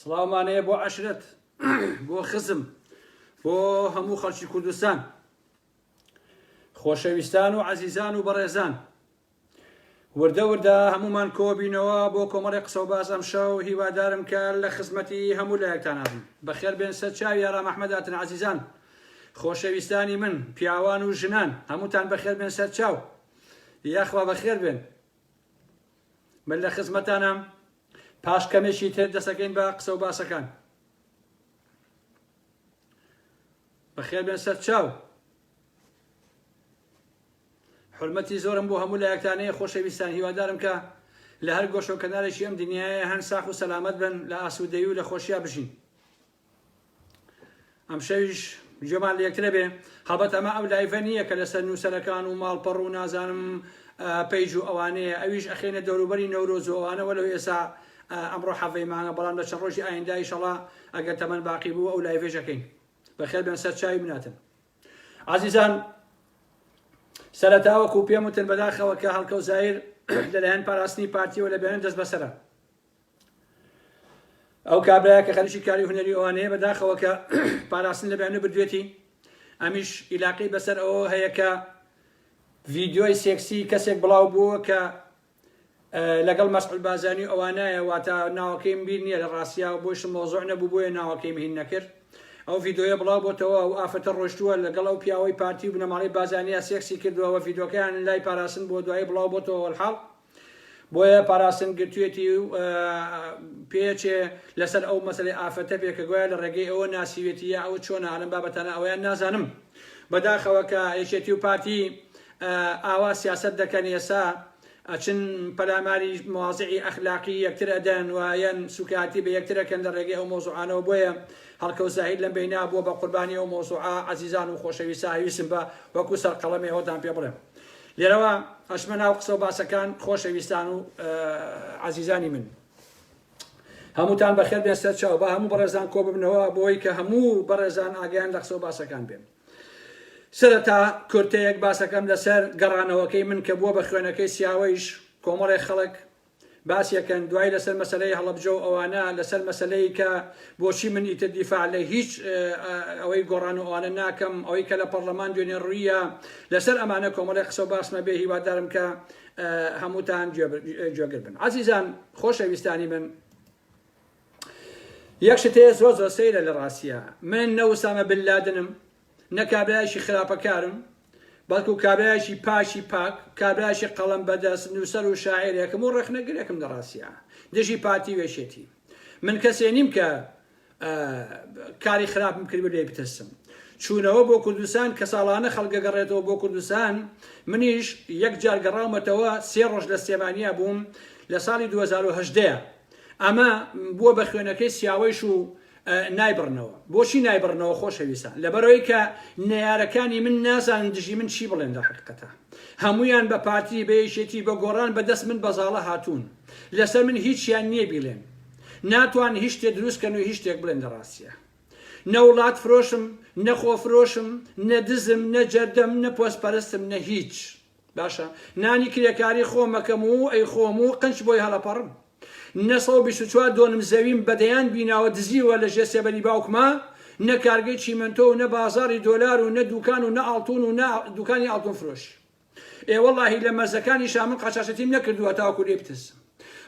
سڵاومانەیە بۆ عەشرەت بۆ خزم بۆ هەموو خەڵکی کوردستان خۆشەویستان و عەزیزان و بەڕێزان وردە وردە هەمومان کۆبینەوە بۆ کۆمەڵی قسە و باس ئەم شەو هیوادارم کە لە خزمەتی هەموو لایەکتان هاتن بەخێر بێن سەر چاوی یارا مەحمەد هاتن عەزیزان خۆشەویستانی من پیاوان و ژنان هەمووتان بەخێر بێن سەر چاو یاخوا بەخێر بێن من لە خزمەتانم پاش کەمێکی تر دەسەکەین بە قسە و باسەکان بەخێر بێن سەر چاو حرمەتی زۆرم بۆ هەموو لایەکتانەیە خۆشەویستان هیوادارم کە لە هەر گۆشە و کەنارێکی ئەم دنیاە هەن ساخ و سەلامەت بن لە ئاسوودەیی و لە خۆشییا بژین ئەم شەویش جۆمان لە یەکترە بێ هەڵبەت ئەمە ئەو لایڤە نییە کە لەسەر نووسەرەکان و ماڵپەڕ و نازانم پەیج و ئەوانەیە ئەویش ئەخێنە دەوروبەری نەورۆز و ئەوانەوە لەو ئێستا ئەمڕۆ حەڤەی مانگە بەڵام لە چەند ڕۆژی ئایندا ئینشەڵا ئەگەر تەمەن باقی بوو ئەو لایڤێژەکەین بەخێر بێن سەر چاوی مناتن عەزیزان سەرەتاوەکو پێم وتن بەداخەوە کە هەڵکە و زایر لەلایەن پاراستنی پارتیەوە لە بێنن دەست بەسەرە ئەو کابرایە کە خەریکی کاری هونەری ئەوانەیە بەداخەوە کە پاراستن لە بێنە بردوێتی ئەمیش عیلاقی بەسەر ئەوە هەیە کە ڤیدیۆی سێکسی کەسێک بڵاو بووە کە لەگەڵ مەسعود بازانی ئەوانایە واتە ناوەکەیم بیر نییە لە ڕاستیا بۆشم مۆزوع نەبوو بۆیە ناوەکەیم هین نەکرد ئەو ڤیدۆیە بڵاو بۆتەوە و ئافەتە ڕۆشتووە لەگەڵ ئەو پیاوەی پارتی و بنەماڵی بازانیا سێکسی کردووە ڤیدۆکەیان لای پاراستن بۆ دوایی بڵاو بۆتەوە وەڵحاڵ بۆیە پاراستن گرتوێتی و پێچێ لەسەر ئەو مەسەلەی ئافەتە پێکە گوایە لە ڕێگەی ئەوە ناسیوێتی یا ئەوە چۆنە ئەلەم بابەتانە ئەویان نازانم بەداخەوە کە یەکێتی و پارتی ئاوا سیاسەت دەکەن ئێسا ئەچن پەلاماری مواضعی ئەخلاقی یەکتر ئەدەن و یان سوکاتی بە یەکترەکەن لە ڕێگەی ئەو مۆزوعانەوە بۆیە هەڵکە و زاهید لەم بەینا بووە بە قوربانی ئەو مۆزوعە عەزیزان و خۆشەویستە هەویستم بە وەکو سەرقەڵەمی ئەوەتان پێ بڵێم لێرەوە ئەچمە ناو قسە و باسەکان خۆشەویستان و عەزیزانی من هەمووتان بەخێر بێن سەر چاو بە هەموو بەڕێزان کۆ ببنەوە بۆی کە هەموو بەڕێزان ئاگایان لە قسە و باسەکان بێن سەرەتا کورتەیەک باسەکەم لەسەر گەڕانەوەکەی من کە بووە بە خوێنەکەی سیاوەیش کۆمەڵی خەڵک باسیەکەن دوای لەسەر مەسەلەی هەڵەبجە و ئەوانە لەسەر مەسەلەی کە بۆچی من ئیتر دیفاع لە هیچ ئەوەی گۆڕان و ئەوانە ناکەم ئەوەی کە لە پەرلەمان دوێنێ ڕوویە لەسەر ئەمانە کۆمەڵی قسە و باسمە بێ هیوادارم کە هەمووتان گوێگر بن عەزیزان خۆشەویستانی من یەک شتەیە زۆر زۆر سەیرە لە ڕاستیە من نە ئوسامە بن لادنم نە کابرایشی خراپەکارم بەڵکو کابرایشی پاشی پاک کابرایشی قەڵەم بەدەست نووسەر و شاعیرێکم و ڕێخنەگرێکم لە ڕاستیە دژی پارتی وێشێتی من کەسێ نیم کە کاری خراپم کردی لێ بتەسم چوونەوە بۆ کوردستان کە ساڵانە خەڵکە گەڕێتەوە بۆ کوردستان منیش یەک جار گەڕاومەتەوە 3 ڕۆژ لە سێمانیا بووم لە ساڵی 2010 ئەمە بووە بە خوێنەکەی سیاوەیش و نایبڕنەوە بۆچی نایبڕنەوە خۆشەویستان لەبەرەوەی کە نەیارەکانی من نازانن دژی من چی بڵێن لە حقیقەتە هەمویان بە پارتی بەیەشێتی بە گۆڕان بەدەست من بەزاڵە هاتوون لەسەر من هیچیان نییە بیڵێن ناتوان هیچ شتێ دروستکەن و هیچ شتێک بڵێن لە ڕاستیە نە وڵات فرۆشم نە خۆ فرۆشم نە دزم نە جەردەم نە پۆستپەرستم نە هیچ باشە نانی کرێکاری خۆمەکەم و ئەی خۆم و قنچ بۆی هەڵەپەڕم نە 124 دۆنم زەویم بەدەیان بیناوە دزیوە لە ژێ سێبەری باوکما نە کارگەی چیمەنتۆ و نە بازاری دۆلار و نە دوکان و نە ئاڵتون و نە دوکانی ئاڵتون فرۆش وەڵاهی لە مەرزەکانی شامن قاچاقچەتیم نەکردووە تاوەکو لێ بترسم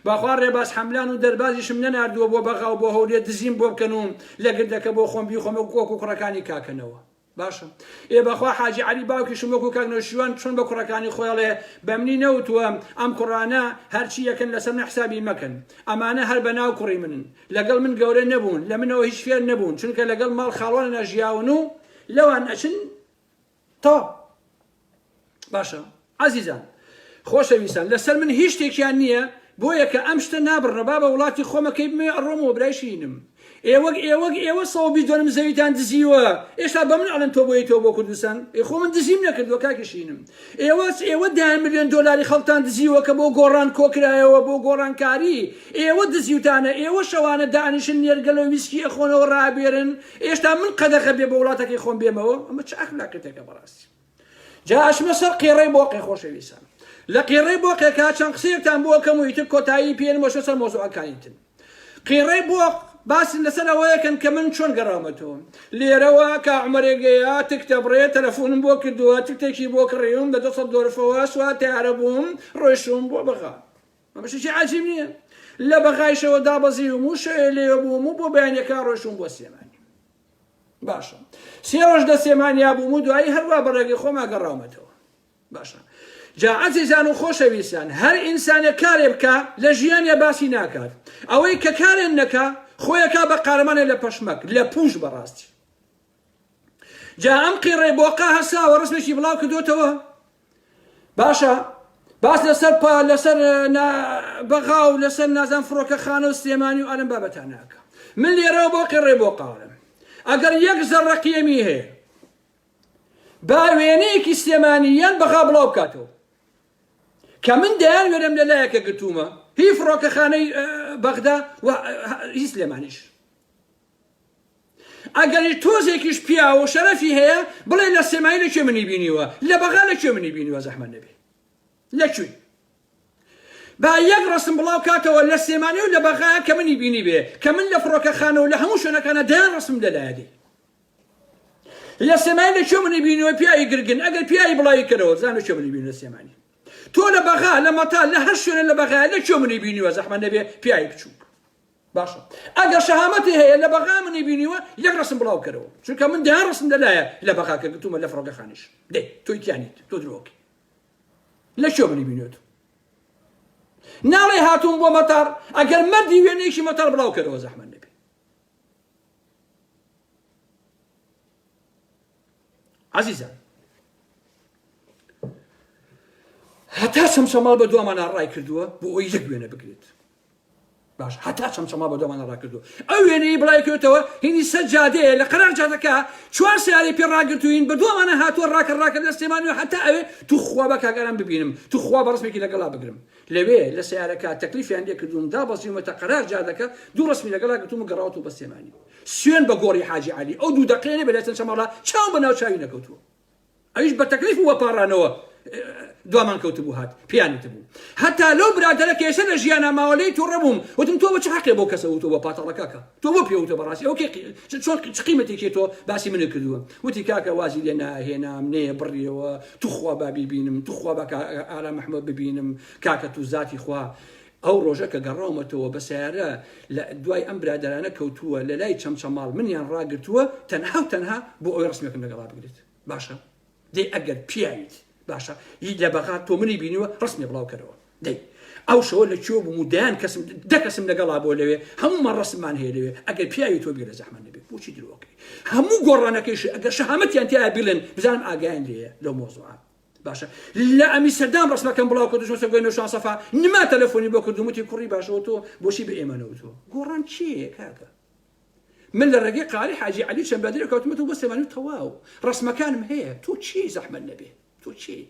باخوا ڕێباز حەملان و دەربازیشم نەناردووە بۆ بەغا و بۆ هەولێر دزیم بۆ بکەن و لە گردەکە بۆ خۆم بیخۆمە کۆک و کوڕەکانی کاکەنەوە باشە بەخوا حاجی عەلی باوکیشم وەکو کاک نەوشیوان چۆن بە کوڕەکانی خۆیڵێ بە منی نەوتووە ئەم کوڕانە هەرچی یەکەن لەسەر حسابی مەکەن ئەمانە هەر بەناو کوڕی منن لەگەڵ من گەورە نەبوون لە منەوە هیچ فێر نەبوون چونکە لەگەڵ ماڵ خاڵوانە نەژیاون و لەوان ئەچن تۆ باشە عەزیزان خۆشەویستان لەسەر من هیچ شتێکیان نییە بۆیە کە ئەم شتە نابڕنە با بە وڵاتی خۆمەکەی بمێ ئەڕۆمەوە برایشینم ئێوە سەوبی دۆنم زەویتان دزیوە ئێستا بە من ئەڵێن تۆ بۆیتەوە بۆ کوردستان خۆ من دزیم نەکردووە کاکەشینم ئێوە 10 ملیۆن دۆلاری خەڵتان دزیوە کە بۆ گۆڕان کۆکرایەوە بۆ گۆڕانکاری ئێوە دزیوتانە ئێوە شەوانە دانیشن نێرگەلە و ویسکی ئەخۆنەوە ڕابێرن ئێستا من قەدەخە بێ بە وڵاتەکەی خۆم بێمەوە ئەمە چ ئەخلاقێتێکە بەڕاستی جا ئەچمە سەر قێڕەی بۆقی خۆشەویستان لە قێڕەی بۆقێکا چەند قسەیەکتان بۆ کەم و ئیتر کۆتایی پێنمەوە سەر مۆزوعەکانیتن قێڕەی بۆق باسی لەسەر ئەوەیەکەن کە من چۆن گەڕامەتەوە لێرەوە کە عومەرێگەیە تکتە بڕێ تەلەفۆنم بۆ کردووە تکتێکی بۆ کڕیوم لە 200 دۆرفەوە سوا تیارە بووم ڕۆیشتم بۆ بەغا ئەمەشی عاجیب نییە لە بەغایشەوە دابەزیوم و شەوێ لێوە بووم و بۆ بەیانیەکە ڕۆیشتم بۆ سێمانی باشە 3 ڕۆژ لە سێمانیا بووم و دوایی هەروە بەڕێگەی خۆما گەڕامەتەوە باشە جا عەزیزان و خۆشەویستان هەر ئینسانێک کارێ بکە لە ژیانیا باسی ناکات ئەوەی کە کارێن نەکا خۆیەکە بە قارەمانێ لە پەشمەک لە پوش بەڕاستی جا ئەم قیڕێ بۆقا هەساوە ڕسمێکی بڵاو کردوتەوە باشە باس لەسەر بەغا و لەسەر نازان فڕۆکەخانە و سلێمانی و ئەلم بابەتان ناکە من لێرەوە بۆ قیڕێ بۆقاڵم ئەگەر یەک زەڕە قیەمی هەیە با وێنەیەکی سلێمانییان بەغا بڵاو بکاتەوە کە من دەیان وێرەم لەلایەکە گرتوومە هی فڕۆکەخانەی بەغدا و هی سلێمانیش ئەگەری تۆزێکیش پیا و شەرەفی هەیە بڵێ لە سێمایی لەکوێ منی بینیوە لە بەغا لەکوێ منی بینیوە زەحمەت نەبێ لەکوێ با یەک ڕسم بڵاو کاتەوە لە سێمانی و لە بەغایە کە منی بینی بێ کە من لە فڕۆکەخانە و لە هەموو شوێنەکانە دەیان ڕسم لەلایەدی لە سێمانی لەکوێ منی بینیوە پیاوی گرگن ئەگەر پیاوی بڵاوی کردەوە زان لەکوێ منی بینی لە سێمانی تۆ لە بەغا لە مەتال لە هەر شوێنە لە بەغایە لەکوێ منی بینیوە زەحمەت نەبێ پیاوی بچووک باشە ئەگەر شەهامەتی هەیە لە بەغا منی بینیوە یەک ڕسم بڵاو کردەوە چونکە من دەیان ڕسم لەلایە لە بەغاکە گرتوومە لە فڕۆکەخانەش دەی تۆی کیانیت تۆ درۆکی لەکوێ منی بینیوە ناڵێ هاتووم بۆ مەتار ئەگەر مەردی وێنەیەکی مەتار بڵاو کردەوە زەحمەت نەبێ عەزیزان هەتا چەمچەماڵ بە دوامانە ڕای کردووە بۆ ئەوی یەک وێنە بگرێت باش هەتا چەمچەماڵ بە دوامانە ڕای کردووە ئەو وێنەی بڵای کردەوە هینی سەد جادەیە لە قەرار جادەکە 4 سیارەی پێ ڕاگرتوین بە دوامانە هاتووە ڕاکرد لە سلێمانی و هەتا ئەوێ تو خوا بە کاگەران ببینم تو خوا بە ڕسمێکی لەگەڵا بگرم لەوێ لە سیارەکە تەکلیفیان لێ کردوم دابەزیومەتە قەرار جادەکە دوو ڕسمی لەگەڵا گرتووم و گەڕاوەتەوە بە سلێمانی سوێن بە گۆڕی حاجی عەلی ئەو دوو دەقیقەیە بە لای چەمچەماڵە چاو بە ناو چاوی نەکەوتووە ئەویش بە تەکلیف و وەپاڕانەوە دوامان کەوتبوو هات پیانیت بوو هەتا لەو برادەرە کێشە لە ژیانە ماوەلەی تووڕە بووم وتم تۆ بە چ حەقێ بۆ کەسەوتۆ بە پاتەڵەکەکە تۆ بۆ پێوتە بەڕاستی ئەو چۆن چ قیمەتێکی تۆ باسی منە کردووە وتی کاکە وازی لێ ناهێنام نەیە بڕیەوە توخوا با بیبینم توخوا بە ئالا محمەد ببینم کاکە تو زاتی خوا ئەو ڕۆژە کە گەڕاومەتەوە بە سیارە لە دوای ئەم برادەرانە کەوتووە لە لای چەمچەماڵ منیان ڕاگرتووە تەنها و تەنها بۆ ئەوی ڕسمێکم لەگەڵا بگرێت باشە دەی ئەگەر پیاویت باشە هیچ لە بەغا تۆ منی بینیوە ڕسمی بڵاو کردەوە دەی ئەو شەوە لەکوێ بووم و دایان دە کەسم لەگەڵا بۆ لەوێ هەموومان ڕسممان هەیە لەوێ ئەگەر پیاوی تۆ بگرە زەحمەت نەبێت بۆچی درۆکەی هەموو گۆڕانەکەیش ئەگەر شەهامەتیان تیا بڵێن بزانم ئاگایان لێیە لەو مۆزوعە باشە لە ئەمیستەردام ڕسمەکەم بڵاو کردو سەگۆی نوێژان سەفا نما تەلەفۆنی بۆ کردوم وتی کوڕی باشەوە تۆ بۆچی بە ئێمە نەوتۆ گۆڕان چییە کاکە من لە ڕێگەی قالی حاجی عەلی چەند بەدرێ کەوتمەوە بۆ سلێمانی تەواو ڕسمەکانم هەیە تۆ چی زەحمەت نەبێ تۆ چی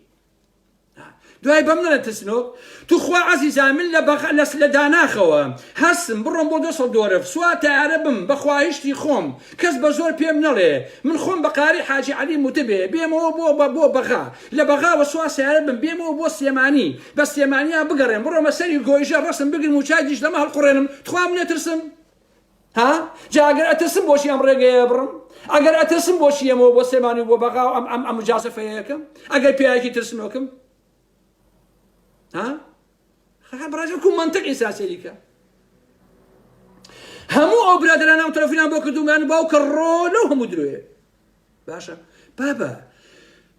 دوای بەم نەڵێن تسنۆ تو خوا عەزیزان من لە داناخەوە هەستم بڕۆم بۆ 200 دۆرف سوا تیارە بم بەخواهیشتی خۆم کەس بە زۆر پێم نەڵێ من خۆم بە قاری حاجی عەلی متبێ بێمەوە بۆ بەغا لە بەغاوە سوا سیارە بم بێمەوە بۆ سلێمانی بە سلێمانیا بگەڕێم بڕۆمە سەری گۆیژە ڕەسم بگرم و چای دیش لەمە هەڵقوڕێنم تخوا من نەترسم ها جا ئەگەر ئەترسم بۆچی ئەم ڕێگەیە بڕم ئەگەر ئەترسم بۆچی ئەمەوە بۆ سلێمانی بۆ بەغا ئەم مجازەفەیەکەم ئەگەر پیاوێکی ترسنۆکم ها بەڕاستی کوم منطق ئینسان سەیریکە هەموو ئەو برادەرانە ئەو تەلەفۆنیان بۆ کردومان باوکە ڕۆ هەموو درۆیە باشە بابە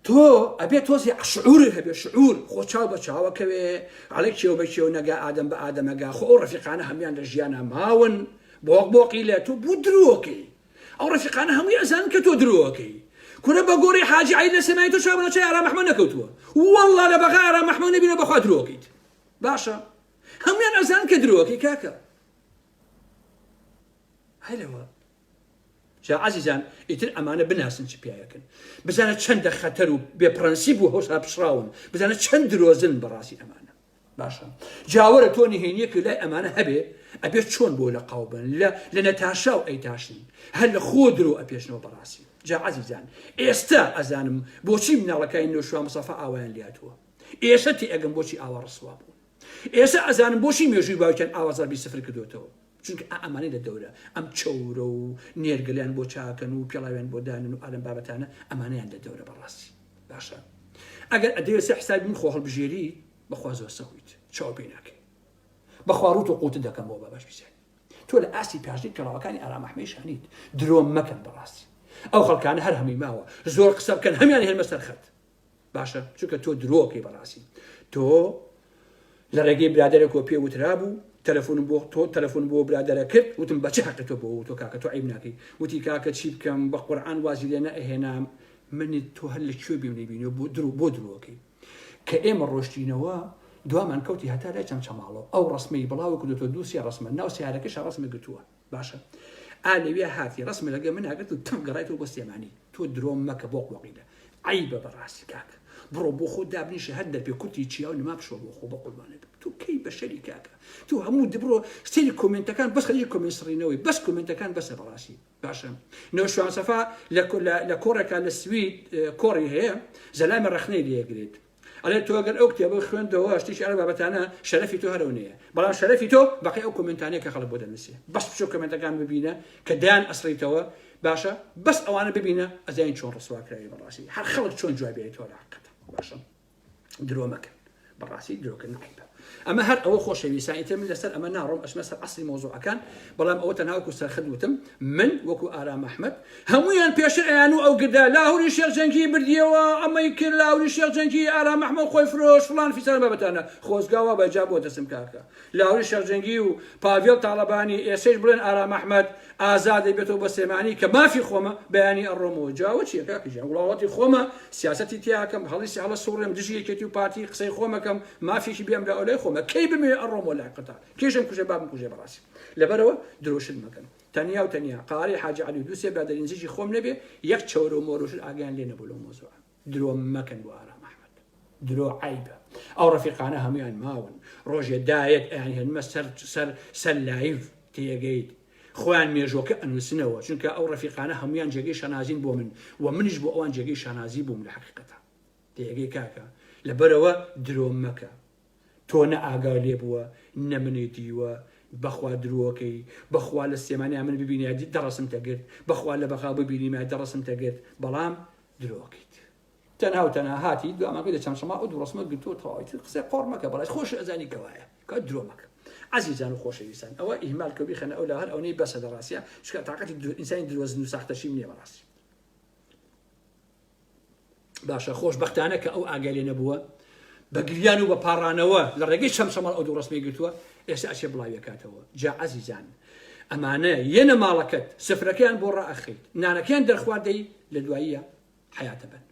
تۆ ئەبێ تۆزی شعورت هەبێ شعور خۆ چاو بە چاوەکەوێ عەڵێک کێو بە کێو نەگا ئادەم بە ئادەمەگا خۆ ئەو ڕەفیقانە هەمویان لە ژیانە ماون بۆقی لێ تۆ بوو درۆکەی ئەو ڕەفیقانە هەمووی ئەزانن کە تۆ درۆکەی کورە بە گۆڕی حاجی عەلی لە سێمایی تۆ چاو بەناوچەی ئارا مەحمەد نەکەوتووە وەڵڵا لە بەغا ئارا مەحمەد نەبینە بەخوا درۆکەیت باشە هەمویان ئەزانن کە درۆکەی کاکە هەلەوە جا عەزیزان ئیتر ئەمانە بناسن چ پیاەکەن بزانە چەندە خەتەر و بێپرەنسیب و هەوسا پشراون بزانە چەند درۆزن بەڕاستی ئەمانە باشە جاوەرە تۆ نهێنیەکە لای ئەمانە هەبێ ئەبێ چۆن بۆ لە قاوبن لە نەتاشا و ئەیتاشن هەر لە خۆ درۆ ئەپێشنەوە بەڕاستی جا عەزیزان ئێستا ئەزانم بۆچی مناڵەکانی نوێژوان مستەفا ئاوایان لاتووە ئێستا تێئەگەم بۆچی ئاوا ڕسوا بوون ئێستا ئەزانم بۆچی مێژووی باوکیان ئاوا زەربی سفر کردوتەوە چونکە ئەمانەی لە دەورە ئەم چەورە و نێرگەلیان بۆ چاکەن و پێڵاویان بۆ دانن و ئالەم بابەتانە ئەمانەیان لە دەورە بەڕاستی باشە ئەگەر ئەدەوێت سێ حسابی من خۆ هەڵبژێری بەخوا زۆر سەهویت چاو پێ ناکەی بەخوا ڕوت و قوتت دەکەم بۆ بە باش بیزێن تۆ لە ئاسی پاشنی کەڵاوەکانی ئارام ئەحمەدی شانیت درۆم مەکەن بەڕاستی ئەو خەڵکانە هەر هەمی ماوە زۆر قسە بکەن هەمیان هێنمە سەر خەت باشە چونکە تۆ درۆکەی بەڕاستی تۆ لە ڕێگەی برادەرێکەوە پێ وترا بوو تەلەفۆنم بۆ تۆ تەلەفۆن بۆ برادەرە کرد وتم بەچی حەقت تۆ بۆ تۆ کاکە تۆ عیب ناکەی وتی کاکە چی بکەم بە قورئان وازی لێ نەئەهێنام منت تۆ هەر لەکوێ بیم نەبینی بۆ درۆکەی کە ئێمە ڕۆشتینەوە دوامان کەوتی هەتا لای چەند چەماڵەوە ئەو ڕسمەی بڵاو کردوتە دووسێ ڕسمە ناو سیارەکەش ڕسمە گرتووە باشە ئالەوێ هاتی ڕسمە لەگە من ئاگرت و تەم گەڕایتەوە بۆ سلێمانی تۆ درۆم مەکە بۆ قوڵقیدە عیبە بەڕاستی کاکە بڕۆ بۆ خۆ دابنیشە هەر دەرپێ کورتی چیا و نما بشۆ بۆ خۆ بە قوربانت تۆ کەی بەشەری کاکە تۆ هەموو دبڕۆ سەیری کۆمنتەکان بەس خەریک کۆمنت سڕینەوەی بەس کۆمنتەکان بەسە بەڕاستی باشە نەوشوان سەفا لە کۆڕێکا لە سوید کۆڕی هەیە زەلامە ڕەخنەی لێگرێت ئەلێ تۆ ئەگەر ئەو کتێبە خوێندەوە شتێکی ئەرە بابەتانە شەرەفی تۆ هەرەو نییە بەڵام شەرەفی تۆ بەقی ئەو کۆمنتانەیە کە خەڵک بۆ دەنووسێ بەس بچۆ کۆمنتەکان ببینە کە دایان ئەسڕیتەوە باشە بەس ئەوانە ببینە ئەزانین چۆن ڕسواکراوی بەڕاستی هەر خەڵک چۆن جواب بێت تۆ لە حەقەتە باشە درۆ مەکەن بەڕاستی درۆکردن عیبە ئەمە هەر ئەوە خۆشەویستان ئیتر من لەسەر ئەمە ناڕۆم ئەچمە سەر ئەسڵی مۆزوعەکان بەڵام ئەوە تەنها وەکو سەرخەت وتم من وەکو ئارام ئەحمەد هەموویان پێشتر ئەیان و ئەو گردا لاهوری شێخ جەنگی بردیەوە ئەمەی کرد لاهوری شێخ جەنگی ئارام ئەحمەد خۆی فرۆش فڵان فیسان بابەتانە خۆزگاوە بەجا بۆ دەسم کاکە لاهوری شێخ جەنگی و پاڤێڵ تاڵەبانی ئێسەش بڵێن ئارام ئەحمەد ئازادی بێتەوە بە سلێمانی کە مافی خۆمە بەیانی ئەڕۆمەوە جاوە چیە کاکی ژیان وڵاوەتی خۆمە سیاسەتی تیاکەم هەڵی هەڵە سوڕێم دژی یەکێتی و پارتی قسەی خۆمەکەم مافیشی بێم لە ئەولای خۆمە کەی بمێ ئەڕۆمەوە لای قەتار کێشم کوژێ بابم کوژێ بەڕاستی لەبەرەوە درۆشت مەکەن تەنیا و تەنیا قاری حاجی عەلی دووسێ برادەرینزیی خۆم نەبێ یەک چەورە و مۆڕوشت ئاگیان لێ نەبوو لەو مۆزوعە درۆ مەکەن بۆ ئارام ئەحمەد درۆ عیبە ئەو ڕەفیقانە هەمویان ماون ڕۆژێ دایەت ئەیان هێنمە سەر لایڤ تێگەیت خۆیان مێژۆکە ئەنووسنەوە چونکە ئەو ڕەفیقانە هەمویان جێگەی شانازین بۆ من و منیش بۆ ئەوان جێگەی شانازی بووم لە حەقیقەتە تێگەی کاکە لەبەرەوە درۆ مەکە تۆ نە ئاگا لێ بووە نەمنێتیوە بەخوا درۆکەی بەخوا لە سلێمانیا من ببینی دەڕسم تەگرت بەخوا لە بەخا ببینی ما دەڕسم تەگرت بەڵام درۆکەیت تەنها و تەنها هاتی دوامەکەی لە چەند شەما ئەو دوو ڕسمە گرتووە تەواوی قسەی قۆڕ مەکە بەڵای خۆش ئەزانی کەوایە کە درۆ مەکە عزیزان و خۆشەویستان ئەوە ئیهمال کە بیخەنە ئەو لە هەر ئەوەی بەسە لە ڕاستیە چونکە تااقەتی ئینسانی درۆزن و ساختەشی نییە بەڕاستی باشە خۆشبەختانە کە ئەو ئاگای لێ نەبووە بە گریان و بە پاڕانەوە لە ڕێگەی شەمشەماڵ ئەو دوو ڕسمی گرتووە ئێستا ئەچێ بڵاویەکاتەوە جا عزیزان ئەمانە یەنە ماڵەکەت سفرەکەیان بۆ ڕائەخیت نانەکەیان دەرخواردەی لە دواییە حیاتە بن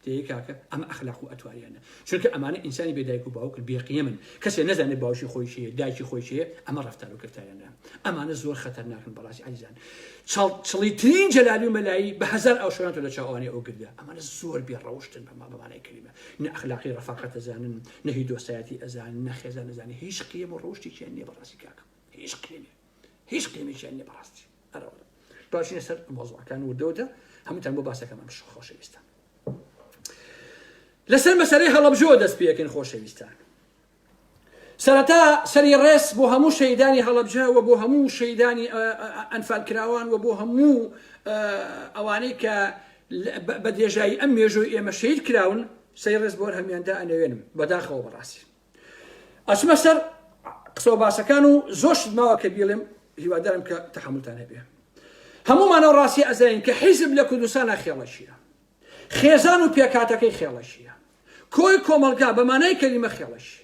تێی کاکە ئەمە ئەخلاق و ئەتواریانە چونکە ئەمانە ئینسانی بێدایک و باوکرد بێقیەمن کەسێ نەزانێت باوشی خۆی چیە دایکی خۆی چیە ئەمە ڕەفتار و کرداریانە ئەمانە زۆر خەتەرناکن بەڕاستی عزیزان چڵیترین جەلالی و مەلایی بە هەزار ئەو شەوان تۆ لە چاوانی ئەو گردە ئەمانە زۆر بێڕەوشتن بەمانای کەریمە نە ئەخلاقی ڕەفاقەت ئەزانن نە هی دۆستایەتی ئەزانن نە خێزان ئەزانن هیچ قیمە و ڕەوشتێکیان نییە بەڕاستی کاکە هیچ قیمێکیان نییە بەڕاستی ئەرەوە باشینە سەر مۆزوعەکان وردەوتە هەمووتان بۆ باسەکەمان خۆشەویستان لەسەر مەسەلەی هەڵەبجەوە دەست پێکەن خۆشەویستان سەرەتا سەری ڕێس بۆ هەموو شەیدانی هەڵەبجە و بۆ هەموو شەیدانی ئەنفالکراوان و بۆ هەموو ئەوانەی کە بە دێژایی ئەم مێژووی ئێمە شەید کراون سەری ڕێس بۆ هەمیاندا ئەنەوێنم بەداخەوە بەڕاستی ئەچمە سەر قسە و باسەکان و زۆر شت ماوە کە بیڵێم هیوادارم کە تەحملتان هەبێ هەموومانەوە ڕاستی ئەزانین کە حیزب لە کوردستانە خێڵەشیە خێزان و پێکاتەکەی خێڵەشیە کۆی کۆمەلگا بەمانای کەلیمە خێڵەشی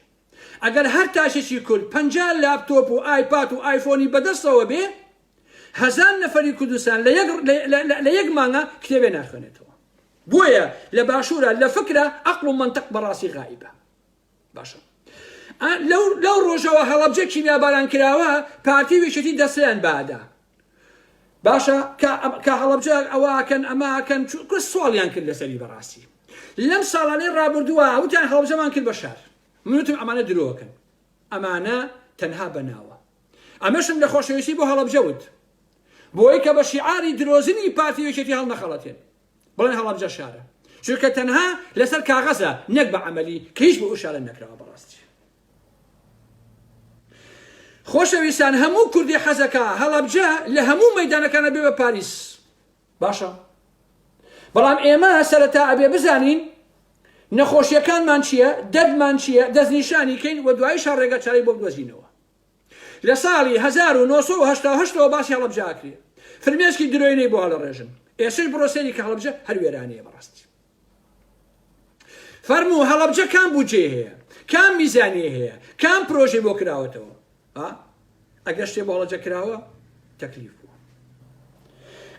ئەگەر هەر تاشێکی کورد 50 لاپتۆپ و ئایپاد و ئایفۆنی بەدەستەوە بێ هەزار نەفەری کوردستان لە یەک مانگە کتێبێ ناخوێنێتەوە بۆیە لە باشوورە لە فکرە عەقڵ و مەنتەق بەڕاستی غایبە باشە لەو ڕۆژەوە هەڵەبجە کیمیاباران کراوە پارتی ویشەتی دەستیان بادا باشە کە هەڵەبجە ئەوەکەن ئەماکەن سواڵیان کرد لەسەری بەڕاستی لەم ساڵانەی ڕابردووە وتیان هەڵەبجەمان کرد بە شار منوتم ئەمانە درۆکەن ئەمانە تەنها بەناوە ئەمەشم لە خۆشەویستی بۆ هەڵەبجەوت بۆی کە بە شیعاری درۆزنی پارتی ویشەتی هەڵ نەخەڵەتێن بڵێن هەڵەبجە شارە چونکە تەنها لەسەر کاغەزە نەک بە عەمەلی کە هیچ بۆ ئەو شارە نەکراوە بەڕاستی خۆشەویستان هەموو کوردی حەزەکە هەڵەبجە لە هەموو مەیدانەکانە بێ بە پاریس باشە بەڵام ئێمە سەرەتا ئەبێ بزانین نەخۆشیەکانمان چییە دەردمان چییە دەستنیشانی کەین و دوای شار ڕێگە چارەی بۆ بدۆزینەوە لە ساڵی 1970 باسی هەڵەبجەکرێ فرمێسکی درۆینەی بۆ هەڵەڕێژن ئێسش بڕۆسێری کە هەڵەبجە هەر وێرانەیە بەڕاستی فەرموو هەڵەبجە کام بودجێ هەیە کام میزانیە هەیە کام پرۆژەی بۆ کراوەتەوە ئەگەر شتێ بۆ هەڵەبجە کراوە تەکلیف بوو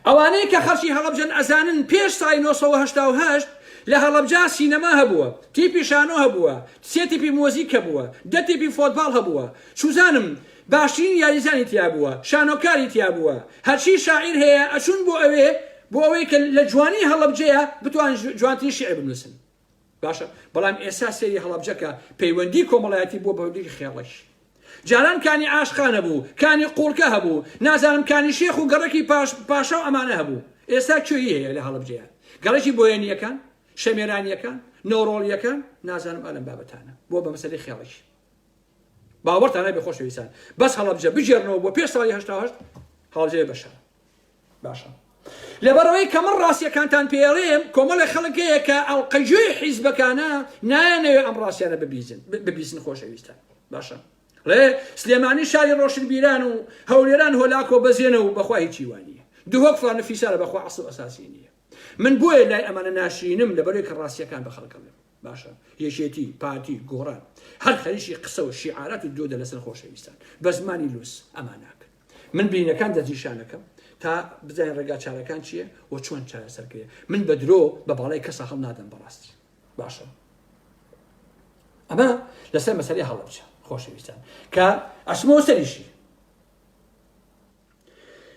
ئەوانەی کە خەڵکی هەڵەبجەن ئەزانن پێش ساڵی 1970 لە هەڵەبجە سینەما هەبووە تیپی شانۆ هەبووە سێ تیپی مۆزیک هەبووە دە تیپی فۆتباڵ هەبووە چوزانم باشترین یاریزانی تیا بووە شانۆکاری تیا بووە هەرچی شاعیر هەیە ئەچون بۆ ئەوەی کە لە جوانی هەڵەبجەیە بتوان جوانترین شیعر بنووسن باشە بەڵام ئێستا سێری هەڵەبجەکە پەیوەندی کۆمەڵایەتی بۆ بەودێکی خێڵەش جاران کانی عاشقان هەبوو کانی قوڵکە هەبوو نازانم کانی شێخ و گەڕێکی پاشا و ئەمانە هەبوو ئێستا کوێی هەیە لە هەڵەبجەیە گەڕێکی بۆیەنیەکان شەمێرانیەکان نۆڕۆڵیەکان نازانم ئەلەم بابەتانە بۆ بە مەسەلەی خێڵەکی باوەڕتانە بێ خۆشەویستان بەس هەڵەبجە بژێرنەوە بۆ پێش ساڵی 1970 هەڵەبجەیە بەشە باشە لەبەرەوەی کە من ڕاستیەکانتان پێڵێم کۆمەڵی خەڵکەیە کە ئەڵقەجوی حیزبەکانە نایانەوێ ئەم ڕاستیانە ببیستن خۆشەویستان باشە لێ سلێمانی شاری ڕۆشنبیران و هەولێران هۆلاکۆ بەزێنە و بەخوا هیچی وانیە دووهۆک فڵان نەفیسارە بەخوا ئەسڵ ئەساسی نییە من بۆیە لای ئەمانە ناشرینم لەبەرەوەی کە ڕاستیەکان بە خەڵکە بێن باشە یەکێتی پارتی گۆڕان هەر خەریکی قسە و شیعارات و دۆدە لەسەر خۆشەویستان بە زمانی لوس ئەماناکە من بینەکان دەستنیشانەکەم تا بزانین ڕێگا چارەکان چییە و چۆن چارەسەرکرێ من بە درۆ بە باڵای کەسا هەڵ نادەم بەڕاستی باشە ئەمە لەسەر مەسەلەی هەڵەبجە خۆشەویستان کە ئەچمەوە سەریشی